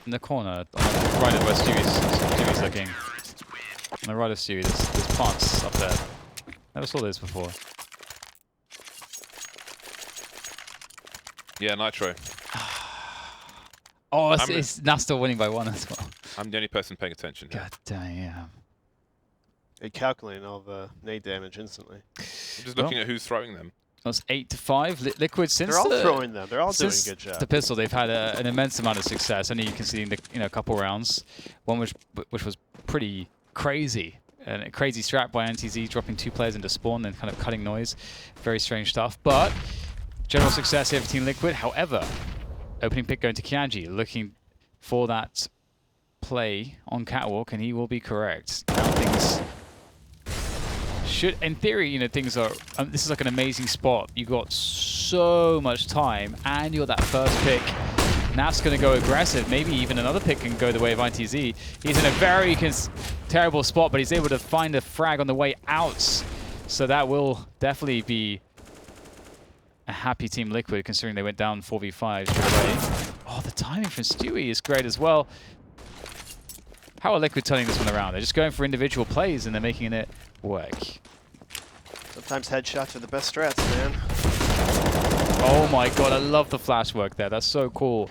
In the corner, on the right of where Stewie's looking. On the right of Stewie, there's plants up there. Never saw those before. Yeah, Nitro. Oh, it's now still winning by 1 as well. I'm the only person paying attention here. God damn. They calculating all the nade damage instantly. I'm just looking at who's throwing them. That's 8-5. Liquid since They're all throwing them. They're all doing a good job. The pistol, they've had an immense amount of success. Only you can see in the a couple rounds. One which was pretty crazy. And a crazy strat by INTZ, dropping 2 players into spawn and kind of cutting noise. Very strange stuff. But general success here for Team Liquid. However, opening pick going to Kianji, looking for that play on Catwalk, and he will be correct. Now things should, in theory, things are. This is like an amazing spot. You got so much time, and you got that first pick. Naf's going to go aggressive. Maybe even another pick can go the way of INTZ. He's in a very terrible spot, but he's able to find a frag on the way out. So that will definitely be a happy Team Liquid, considering they went down 4v5 straight away. Oh, the timing from Stewie is great as well. How are Liquid turning this one around? They're just going for individual plays, and they're making it work. Sometimes headshots are the best strats, man. Oh my god, I love the flash work there. That's so cool.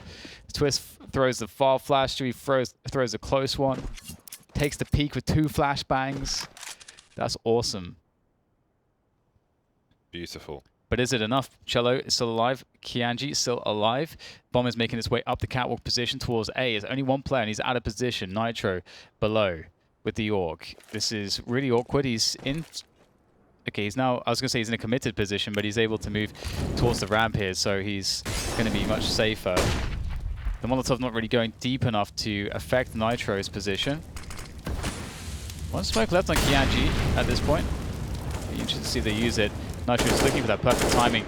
Twist throws the far flash, Stewie throws a close one. Takes the peak with 2 flashbangs. That's awesome. Beautiful. But is it enough? Cello is still alive. Kianji is still alive. Bomb is making its way up the catwalk position towards A. There's only 1 player and he's out of position. Nitro below with the Orc. This is really awkward. He's in... Okay, he's now... I was going to say he's in a committed position, but he's able to move towards the ramp here, so he's going to be much safer. The Molotov not really going deep enough to affect Nitro's position. 1 smoke left on Kianji at this point. Be interested to see if they use it. Nitro is looking for that perfect timing.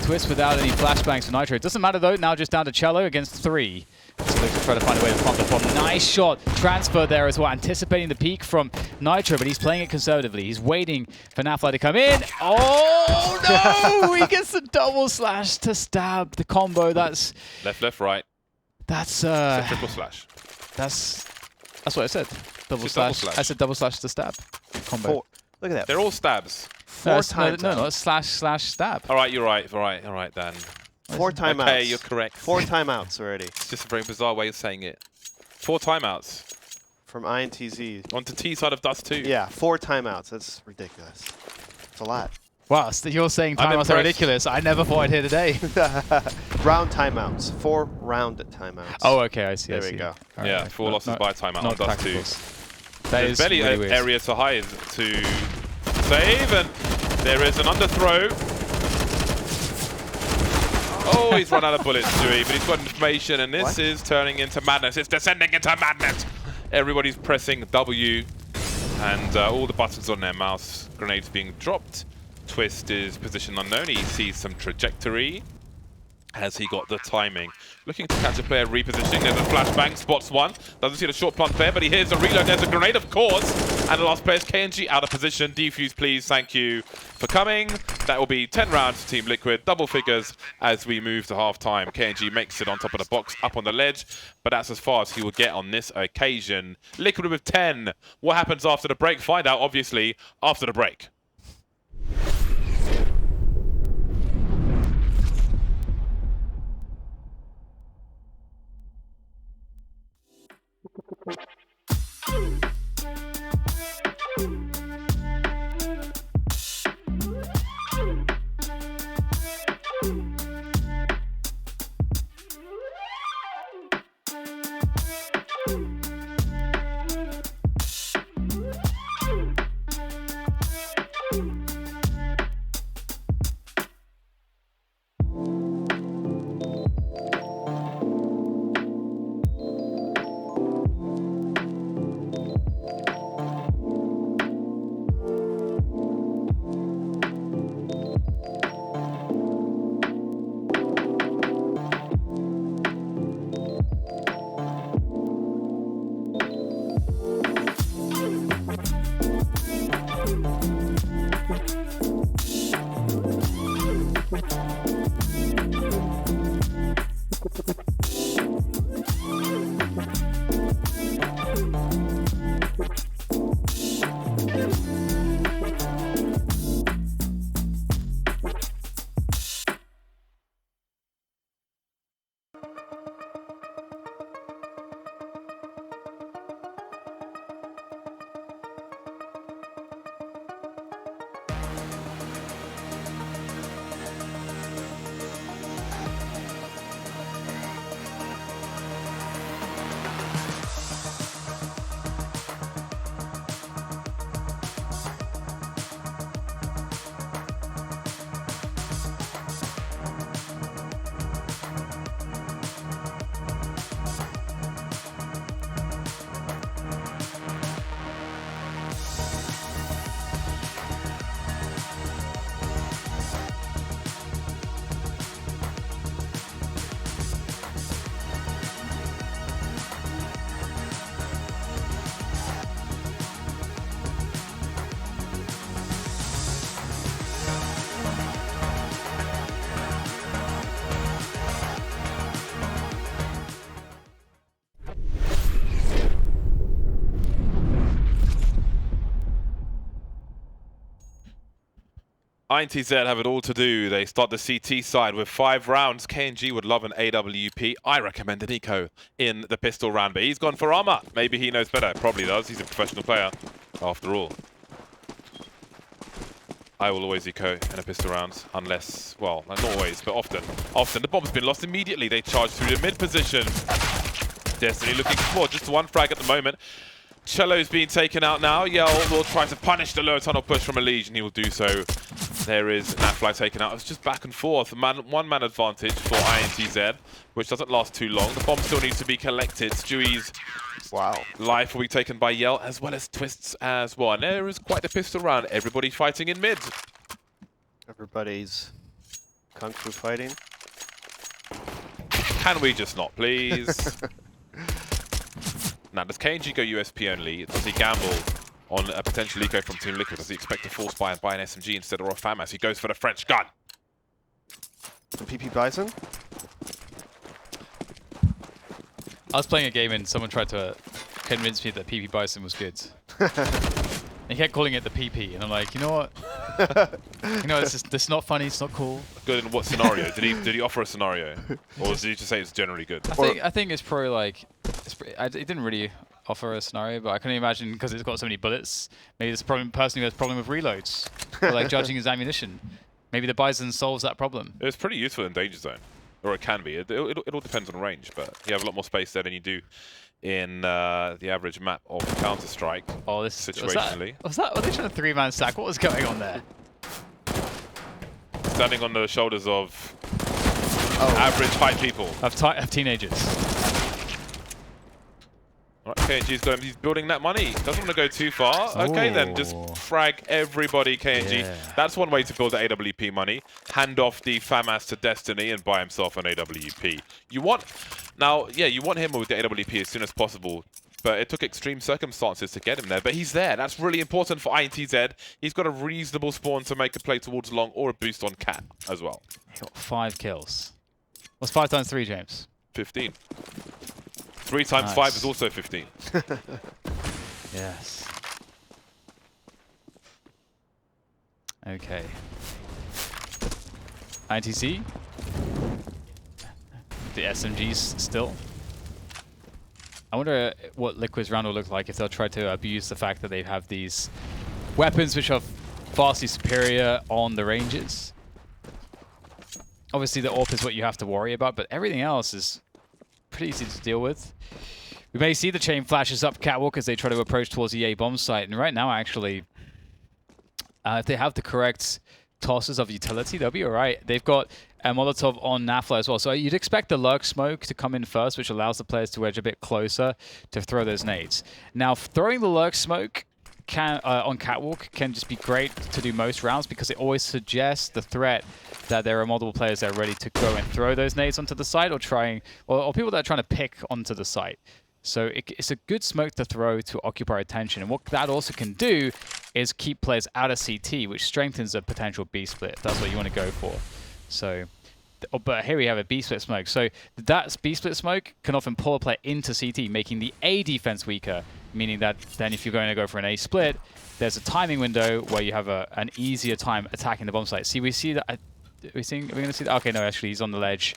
Twist without any flashbangs for Nitro. It doesn't matter though, now just down to Cello against 3. So they try to find a way to pump the bomb. Nice shot. Transfer there as well, anticipating the peak from Nitro, but he's playing it conservatively. He's waiting for Nafly to come in. Oh no! He gets the double slash to stab the combo. That's... Left, right. That's... It's a triple slash. That's what I said. Double slash. I said double slash to stab. Combo. Look at that. They're all stabs. 4 times. No, slash stab. All right, you're right. All right, Dan. 4 timeouts. Okay, you're correct. 4 timeouts already. It's just a very bizarre way of saying it. 4 timeouts. From INTZ. Onto T side of Dust 2. Yeah, 4 timeouts. That's ridiculous. It's a lot. Wow, so you're saying timeouts are ridiculous. I never thought I'd hear today. Round timeouts. 4 round timeouts. Oh, okay, I see. There we go. All Yeah, right. 4 losses by timeout on Dust 2. That is barely really weird. area to hide to save, and there is an underthrow. Oh, he's run out of bullets, Dewey, but he's got information, and this is turning into madness. It's descending into madness. Everybody's pressing W, and all the buttons on their mouse. Grenades being dropped. Twist is position unknown. He sees some trajectory. Has he got the timing? Looking to catch a player repositioning. There's a flashbang, spots one. Doesn't see the short plant there, but he hears a reload. There's a grenade, of course. And the last player is KNG out of position. Defuse, please. Thank you for coming. That will be 10 rounds to Team Liquid. Double figures as we move to half-time. KNG makes it on top of the box, up on the ledge. But that's as far as he will get on this occasion. Liquid with 10. What happens after the break? Find out, obviously, after the break. INTZ have it all to do. They start the CT side with 5 rounds. KNG would love an AWP. I recommend an eco in the pistol round, but he's gone for armor. Maybe he knows better. Probably does. He's a professional player, after all. I will always eco in a pistol round, unless, well, not always, but often. Often the bomb's been lost immediately. They charge through the mid position. Destiny looking for just one frag at the moment. Cello's being taken out now. Yell will try to punish the low tunnel push from Elige, and he will do so. There is Nafly taken out. It's just back and forth. One-man advantage for INTZ, which doesn't last too long. The bomb still needs to be collected. Stewie's life will be taken by Yell, as well as Twists as well. And there is quite the pistol round. Everybody fighting in mid. Everybody's kung fu fighting. Can we just not, please? Now, does KNG go USP only? Does he gamble on a potential eco from Team Liquid? Does he expect to force buy and buy an SMG instead of a FAMAS? He goes for the French gun. The PP Bison? I was playing a game and someone tried to convince me that PP Bison was good. He kept calling it the PP, and I'm like, you know what? You know, this is not funny. It's not cool. Good in what scenario? did he offer a scenario, or did he just say it's generally good? I think it's probably like it didn't really offer a scenario, but I can imagine because it's got so many bullets. Maybe this person who has a problem with reloads, or like judging his ammunition. Maybe the Bison solves that problem. It's pretty useful in Danger Zone, or it can be. It all depends on range, but you have a lot more space there than you do in the average map of Counter-Strike. Oh, this situationally. Was that? Were they trying to 3-man stack? What was going on there? Standing on the shoulders of average height people. Of teenagers. Right, KNG's he's building that money. Doesn't want to go too far. Okay, then just frag everybody, KNG. Yeah. That's one way to build the AWP money. Hand off the FAMAS to Destiny and buy himself an AWP. You want him with the AWP as soon as possible. But it took extreme circumstances to get him there. But he's there. That's really important for INTZ. He's got a reasonable spawn to make a play towards long or a boost on Cat as well. He got 5 kills. What's 5 times 3, James? 15. 3 times 5 is also 15. Yes. Okay. INTZ. The SMGs still. I wonder what Liquid's round will look like if they'll try to abuse the fact that they have these weapons which are vastly superior on the ranges. Obviously the AWP is what you have to worry about, but everything else is pretty easy to deal with. We may see the chain flashes up Catwalk as they try to approach towards the A bomb site, and right now actually, if they have the correct tosses of utility, they'll be alright. They've got a Molotov on Nafla as well, so you'd expect the lurk smoke to come in first, which allows the players to edge a bit closer to throw those nades. Now, throwing the lurk smoke on Catwalk can just be great to do most rounds because it always suggests the threat that there are multiple players that are ready to go and throw those nades onto the site or people that are trying to pick onto the site. So it's a good smoke to throw to occupy attention. And what that also can do is keep players out of CT, which strengthens a potential B split. That's what you want to go for. So, but here we have a B split smoke. So that B split smoke can often pull a player into CT, making the A defense weaker, meaning that then if you're going to go for an A split, there's a timing window where you have an easier time attacking the bomb site. See, we see that. We're going to see that. Okay, no, actually, he's on the ledge.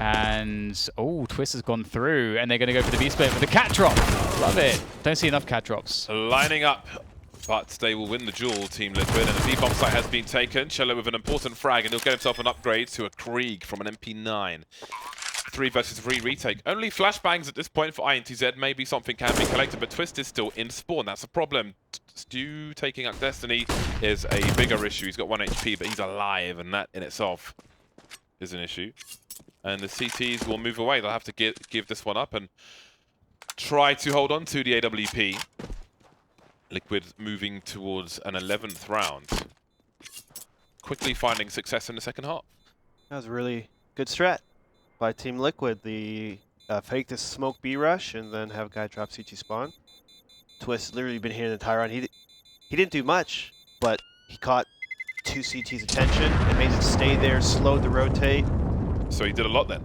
And, oh, Twist has gone through, and they're going to go for the B split with the cat drop. Love it. Don't see enough cat drops. Lining up But they will win the duel, Team Liquid, and the B-bomb site has been taken. Cello with an important frag, and he'll get himself an upgrade to a Krieg from an MP9. 3 versus 3 retake. Only flashbangs at this point for INTZ. Maybe something can be collected, but Twist is still in spawn. That's a problem. Stu taking out Destiny is a bigger issue. He's got 1 HP, but he's alive, and that in itself is an issue. And the CTs will move away. They'll have to give this one up and try to hold on to the AWP. Liquid moving towards an 11th round. Quickly finding success in the second half. That was a really good strat by Team Liquid. The fake this smoke B rush and then have a guy drop CT spawn. Twist literally been here the entire round. He didn't do much, but he caught 2 CT's attention and made it stay there, slowed the rotate. So he did a lot then.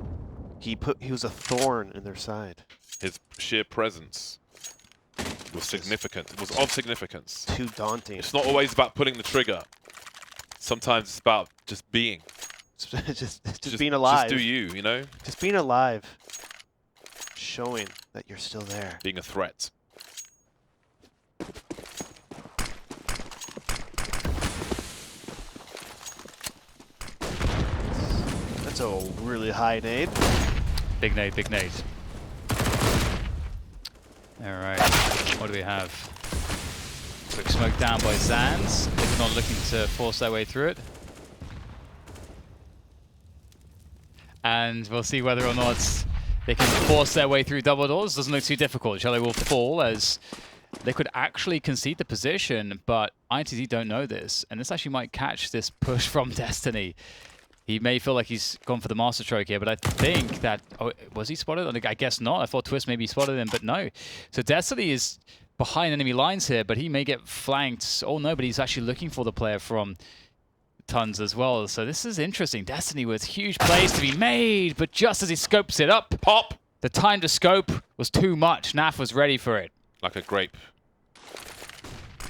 He was a thorn in their side. His sheer presence was significant. It was of significance. Too daunting. It's not always about pulling the trigger. Sometimes it's about just being. just being alive. Just do you, you know? Just being alive. Showing that you're still there. Being a threat. That's a really high nade. Big nade, big nade. Alright, what do we have? Quick smoke down by Zands. They're not looking to force their way through it. And we'll see whether or not they can force their way through double doors. Doesn't look too difficult. Charlie will fall as they could actually concede the position, but INTZ don't know this. And this actually might catch this push from Destiny. He may feel like he's gone for the master stroke here, but I think that... Oh, was he spotted? I guess not. I thought Twist maybe spotted him, but no. So Destiny is behind enemy lines here, but he may get flanked. Oh no, but he's actually looking for the player from Tons as well. So this is interesting. Destiny with huge plays to be made, but just as he scopes it up, pop! The time to scope was too much. Naf was ready for it. Like a grape.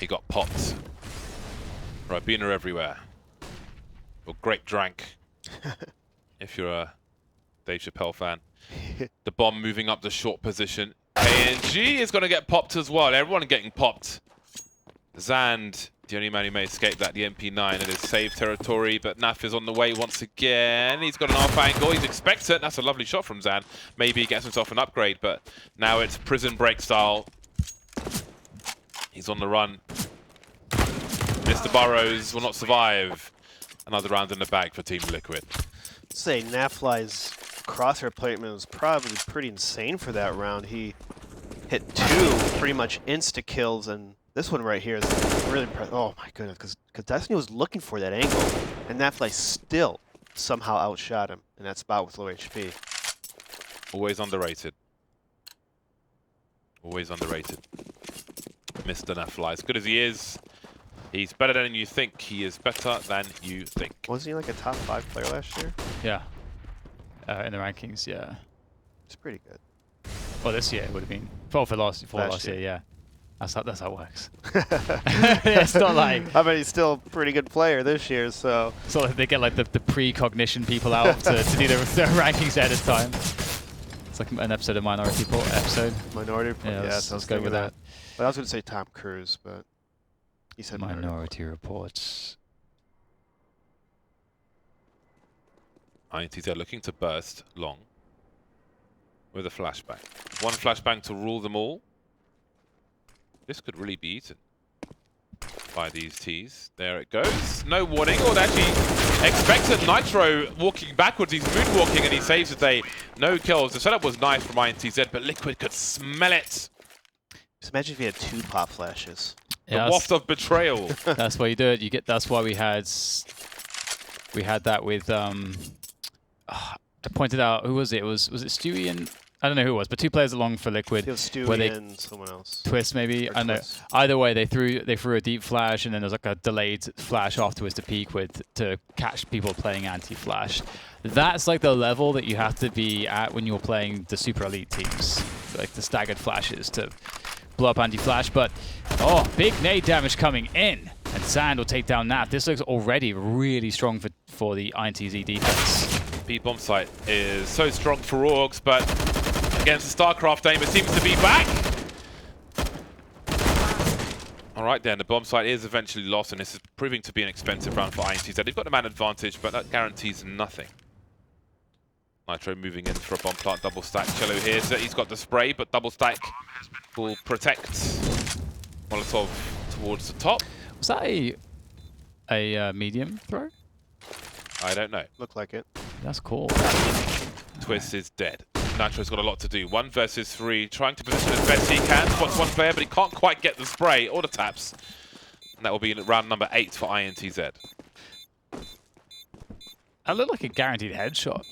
He got popped. Ribena everywhere. Or grape drank. If you're a Dave Chappelle fan. The bomb moving up the short position. KNG is going to get popped as well. Everyone getting popped. Zand, the only man who may escape that, the MP9 in his save territory, but Naf is on the way once again. He's got an off angle. He's expectant. That's a lovely shot from Zand. Maybe he gets himself an upgrade, but now it's prison break style. He's on the run. Mr. Burrows will not survive. Another round in the bag for Team Liquid. I'd say Nafly's crosshair placement was probably pretty insane for that round. He hit 2 pretty much insta-kills, and this one right here is really impressive. Oh my goodness, because Destiny was looking for that angle, and Nafly still somehow outshot him in that spot with low HP. Always underrated. Always underrated. Mr. Nafly, as good as he is, he's better than you think. He is better than you think. Wasn't he like a top 5 player last year? Yeah. In the rankings, yeah. It's pretty good. Well, this year it would have been. For last year, yeah. That's how it works. It's not like... I mean, he's still a pretty good player this year, so... So they get like the precognition people out to do their rankings ahead of time. It's like an episode of Minority Report episode. Minority Report, yeah, let's go with that. But I was going to say Tom Cruise, but he said Minority Reports. INTZ looking to burst long with a flashbang. One flashbang to rule them all. This could really be eaten by these Ts. There it goes. No warning. Or actually expected Nitro walking backwards. He's moonwalking and he saves the day. No kills. The setup was nice from INTZ, but Liquid could smell it. Just imagine if he had 2 pop flashes. Yeah, the waft of betrayal. That's why you do it. You get. That's why we had that with. I pointed out, who was it? Was it Stewie and I don't know who it was, but 2 players along for Liquid. It was Stewie and someone else. Twist maybe. I don't know. Either way, they threw a deep flash and then there's like a delayed flash afterwards to peek with to catch people playing anti-flash. That's like the level that you have to be at when you're playing the super elite teams, like the staggered flashes to blow up anti-flash. But oh, big nade damage coming in, and Sand will take down Nat. This looks already really strong for the INTZ defense. B-bomb site is so strong for Orgs, but against the StarCraft aim, it seems to be back. All right, then. The bomb site is eventually lost, and this is proving to be an expensive round for INTZ. They've got the man advantage, but that guarantees nothing. Nitro moving in for a bomb plant double stack. Cello here, so he's got the spray, but double stack will protect Molotov towards the top. Was that a medium throw? I don't know. Looked like it. That's cool. Twist is dead. Nitro's got a lot to do. 1 versus 3, trying to position as best he can. Spots one player, but he can't quite get the spray or the taps. And that will be round number 8 for INTZ. That looked like a guaranteed headshot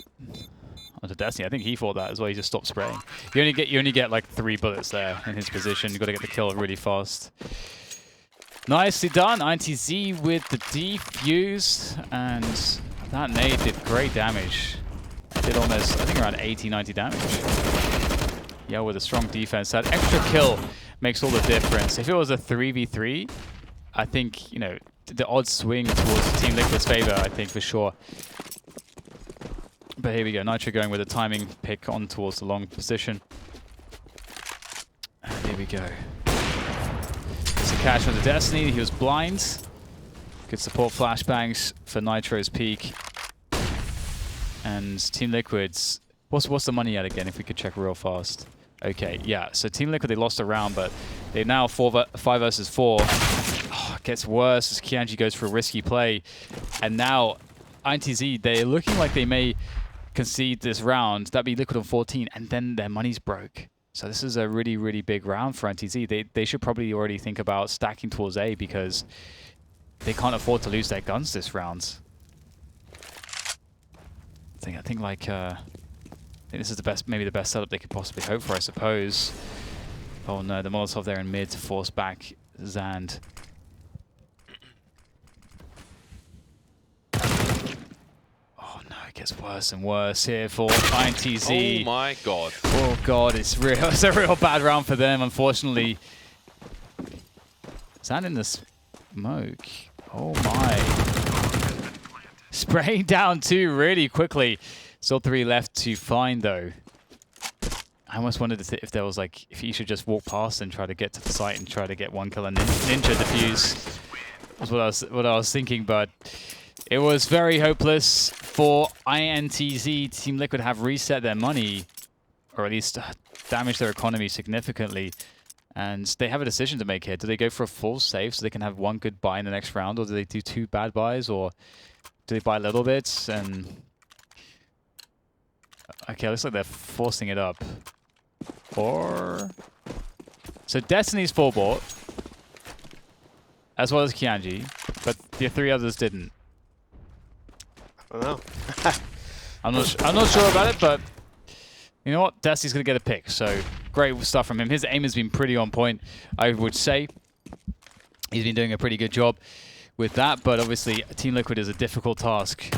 onto Destiny. I think he thought that as well. He just stopped spraying. You only get like 3 bullets there in his position. You've got to get the kill really fast. Nicely done. INTZ with the defuse, and that nade did great damage. Did almost, I think, around 80, 90 damage. Yeah, with a strong defense. That extra kill makes all the difference. If it was a 3v3, I think, you know, the odds swing towards Team Liquid's favor, I think, for sure. But here we go. Nitro going with a timing pick on towards the long position. And here we go. It's a catch on the Destiny. He was blind. Good support flashbangs for Nitro's peak. And Team Liquid's, what's the money at again, if we could check real fast? Okay, yeah, so Team Liquid, they lost a round, but they're now 5 versus 4. Oh, it gets worse as Kianji goes for a risky play. And now INTZ, they're looking like they may concede this round. That'd be Liquid on 14, and then their money's broke. So this is a really, really big round for INTZ. They should probably already think about stacking towards A, because they can't afford to lose their guns this round. I think this is the best, maybe the best setup they could possibly hope for, I suppose. Oh no, the Molotov there in mid to force back Zand. Oh no, it gets worse and worse here for INTZ. Oh my god. Oh god, it's real. It's a real bad round for them, unfortunately. Zand in the smoke. Oh my. Spraying down 2 really quickly. Still 3 left to find, though. I almost wondered if there was like, if he should just walk past and try to get to the site and try to get 1 kill and ninja defuse. Was what I was thinking, but it was very hopeless for INTZ. Team Liquid have reset their money, or at least damaged their economy significantly. And they have a decision to make here. Do they go for a full save so they can have 1 good buy in the next round, or do they do 2 bad buys, or do they buy little bits? And okay, looks like they're forcing it up. Or so Destiny's full bought, as well as Kianji, but the 3 others didn't. I don't know. I'm not sure about it, but you know what? Destiny's gonna get a pick. So great stuff from him. His aim has been pretty on point, I would say. He's been doing a pretty good job with that, but obviously Team Liquid is a difficult task.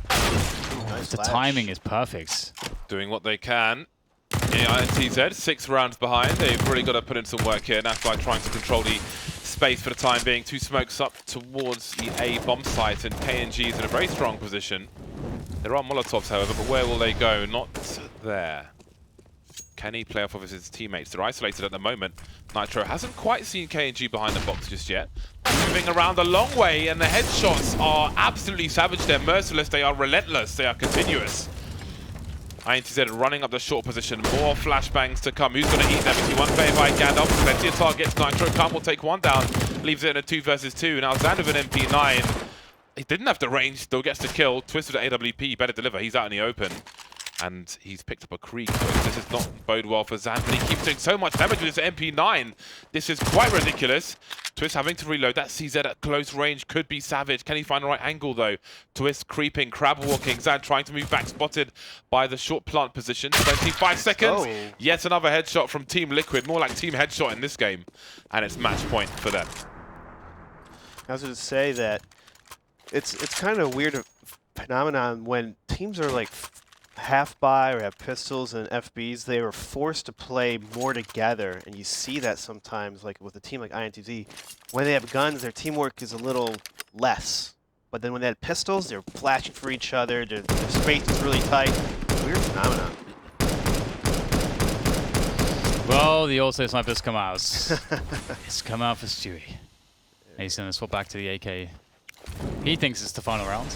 Nice The flash. timing is perfect. Doing what they can. INTZ, 6 rounds behind. They've really got to put in some work here. Nafly trying to control the space for the time being. 2 smokes up towards the A bomb site, and KNG is in a very strong position. There are Molotovs, however, but where will they go? Not there. Can he play off of his teammates? They're isolated at the moment. Nitro hasn't quite seen KNG behind the box just yet. Moving around a long way, and the headshots are absolutely savage. They're merciless. They are relentless. They are continuous. INTZ running up the short position. More flashbangs to come. Who's going to eat them? We see 1 player by Gandalf. Plenty of targets. Nitro Khan will take 1 down. Leaves it in a 2 versus 2. Now Zand with an MP9. He didn't have the range. Still gets the kill. Twist with the AWP. Better deliver. He's out in the open. And he's picked up a creek. So this is not bode well for Zand. But he keeps doing so much damage with his MP9. This is quite ridiculous. Twist having to reload. That CZ at close range could be savage. Can he find the right angle, though? Twist creeping, crab walking. Zand trying to move back, spotted by the short plant position. 25 seconds. Oh. Yet another headshot from Team Liquid. More like team headshot in this game. And it's match point for them. I was going to say that it's kind of a weird phenomenon when teams are like half buy or have pistols and FBs. They are forced to play more together, and you see that sometimes, like with a team like INTZ. When they have guns, their teamwork is a little less. But then when they have pistols, they're flashing for each other. Their space is really tight. Weird phenomenon. Well, the auto sniper's come out. It's come out for Stewie. He's going to swap back to the AK. He thinks it's the final round.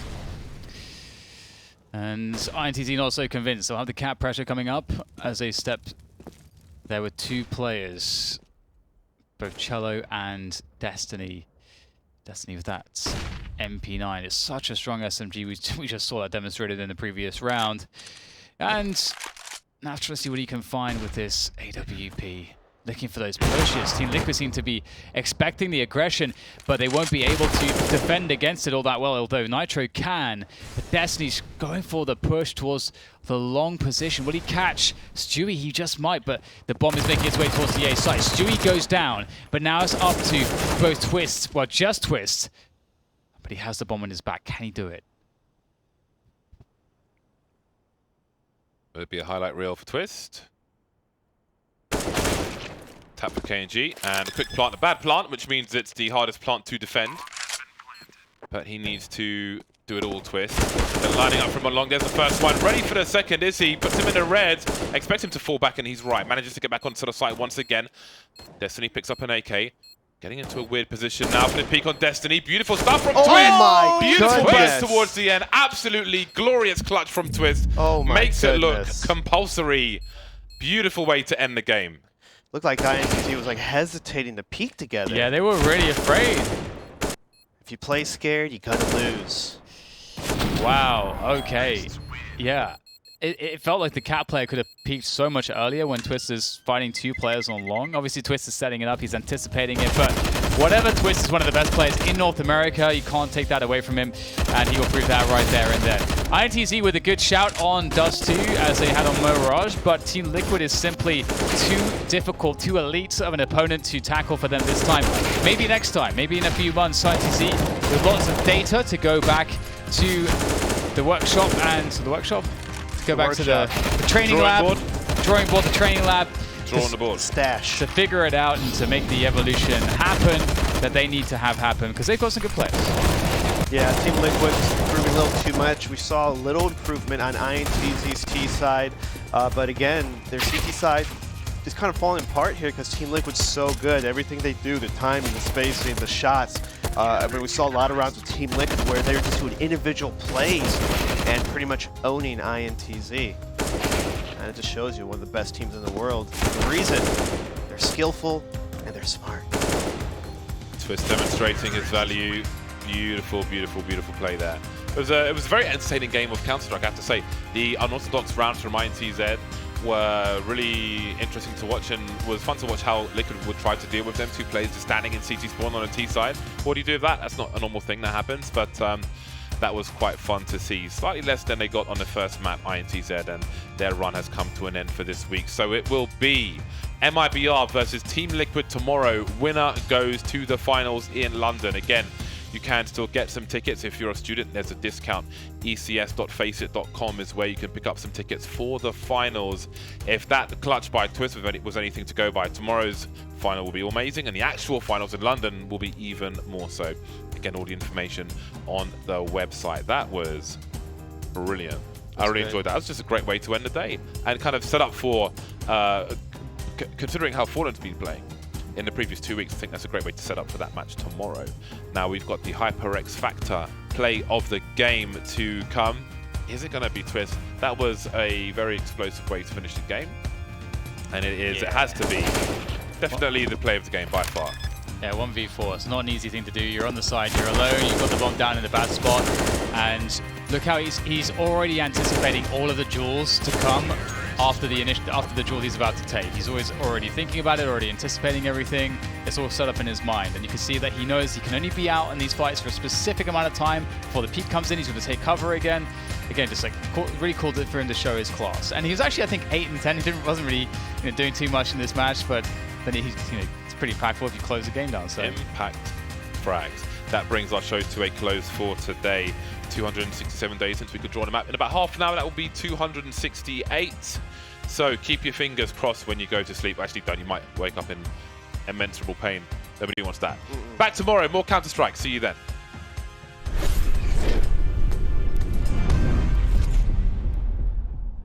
And INTZ not so convinced. They'll have the cap pressure coming up as they step. There were two players, both Cello and Destiny. Destiny with that MP9. It's such a strong SMG. We just saw that demonstrated in the previous round. And now trying to see what he can find with this AWP. Looking for those pushes. Team Liquid seem to be expecting the aggression, but they won't be able to defend against it all that well, although Nitro can. But Destiny's going for the push towards the long position. Will he catch Stewie? He just might, but the bomb is making its way towards the A site. Stewie goes down, but now it's up to both Twist, well, just Twist. But he has the bomb on his back. Can he do it? Will it be a highlight reel for Twist? Tap for KNG, and a quick plant, a bad plant, which means it's the hardest plant to defend. But he needs to do it all, Twist. They're lining up from along. There's the first one. Ready for the second, is he? Puts him in the red. Expects him to fall back, and he's right. Manages to get back onto the site once again. Destiny picks up an AK. Getting into a weird position now for the peek on Destiny. Beautiful stuff from Twist. My Beautiful goodness. burst towards the end. Absolutely glorious clutch from Twist. Oh my Makes it look goodness. compulsory. Beautiful way to end the game. Looked like INTZ was like hesitating to peek together. Yeah, they were really afraid. If you play scared, you're gonna lose. Wow, okay. Yeah. It felt like the Cat player could have peaked so much earlier when Twist is fighting two players on long. Obviously, Twist is setting it up. He's anticipating it. But whatever, Twist is one of the best players in North America. You can't take that away from him. And he will prove that right there and then. INTZ with a good shout on Dust 2 as they had on Mirage. But Team Liquid is simply too difficult, too elite of an opponent to tackle for them this time. Maybe next time. Maybe in a few months. INTZ with lots of data to go back to the workshop and to the workshop. Go back to the training lab, drawing board, the training lab. Draw on the board. Stash. To figure it out and to make the evolution happen that they need to have happen because they've got some good players. Yeah, Team Liquid's improving a little too much. We saw a little improvement on INTZ's T side, but again, their CT side is kind of falling apart here because Team Liquid's so good. Everything they do, the timing, the spacing, the shots. I mean, we saw a lot of rounds with Team Liquid where they were just doing individual plays and pretty much owning INTZ. And it just shows you one of the best teams in the world. The reason, they're skillful and they're smart. Twist demonstrating his value. Beautiful, beautiful, beautiful play there. It was a very entertaining game of Counter-Strike, I have to say. The Unorthodox rounds from INTZ were really interesting to watch, and was fun to watch how Liquid would try to deal with them. Two players just standing in CT spawn on a T side. What do you do with that? That's not a normal thing that happens, but that was quite fun to see. Slightly less than they got on the first map, INTZ, and their run has come to an end for this week. So it will be MIBR versus Team Liquid tomorrow. Winner goes to the finals in London. Again, you can still get some tickets if you're a student. There's a discount. ECS.faceit.com is where you can pick up some tickets for the finals. If that clutch by Twist was anything to go by, tomorrow's final will be amazing, and the actual finals in London will be even more so. Again, all the information on the website. That was brilliant. I really enjoyed that. That was just a great way to end the day and kind of set up for, considering how Fallen's been playing in the previous 2 weeks, I think that's a great way to set up for that match tomorrow. Now we've got the HyperX Factor play of the game to come. Is it going to be Twist? That was a very explosive way to finish the game. And it is, it has to be definitely the play of the game by far. Yeah, 1v4. It's not an easy thing to do. You're on the side, you're alone, you've got the bomb down in the bad spot. And look how he's already anticipating all of the duels to come after the duel he's about to take. He's already thinking about it, already anticipating everything. It's all set up in his mind, and you can see that he knows he can only be out in these fights for a specific amount of time before the peak comes in. He's going to take cover again. Again, just like really cool for him to show his class. And he was actually, I think, 8 and 10. He wasn't really doing too much in this match, but then he's it's pretty impactful if you close the game down. So impact frags. That brings our show to a close for today. 267 days since we could draw on a map. In about half an hour, that will be 268. So keep your fingers crossed when you go to sleep. Actually, don't. You might wake up in immensurable pain. Nobody wants that. Back tomorrow, more Counter-Strike. See you then.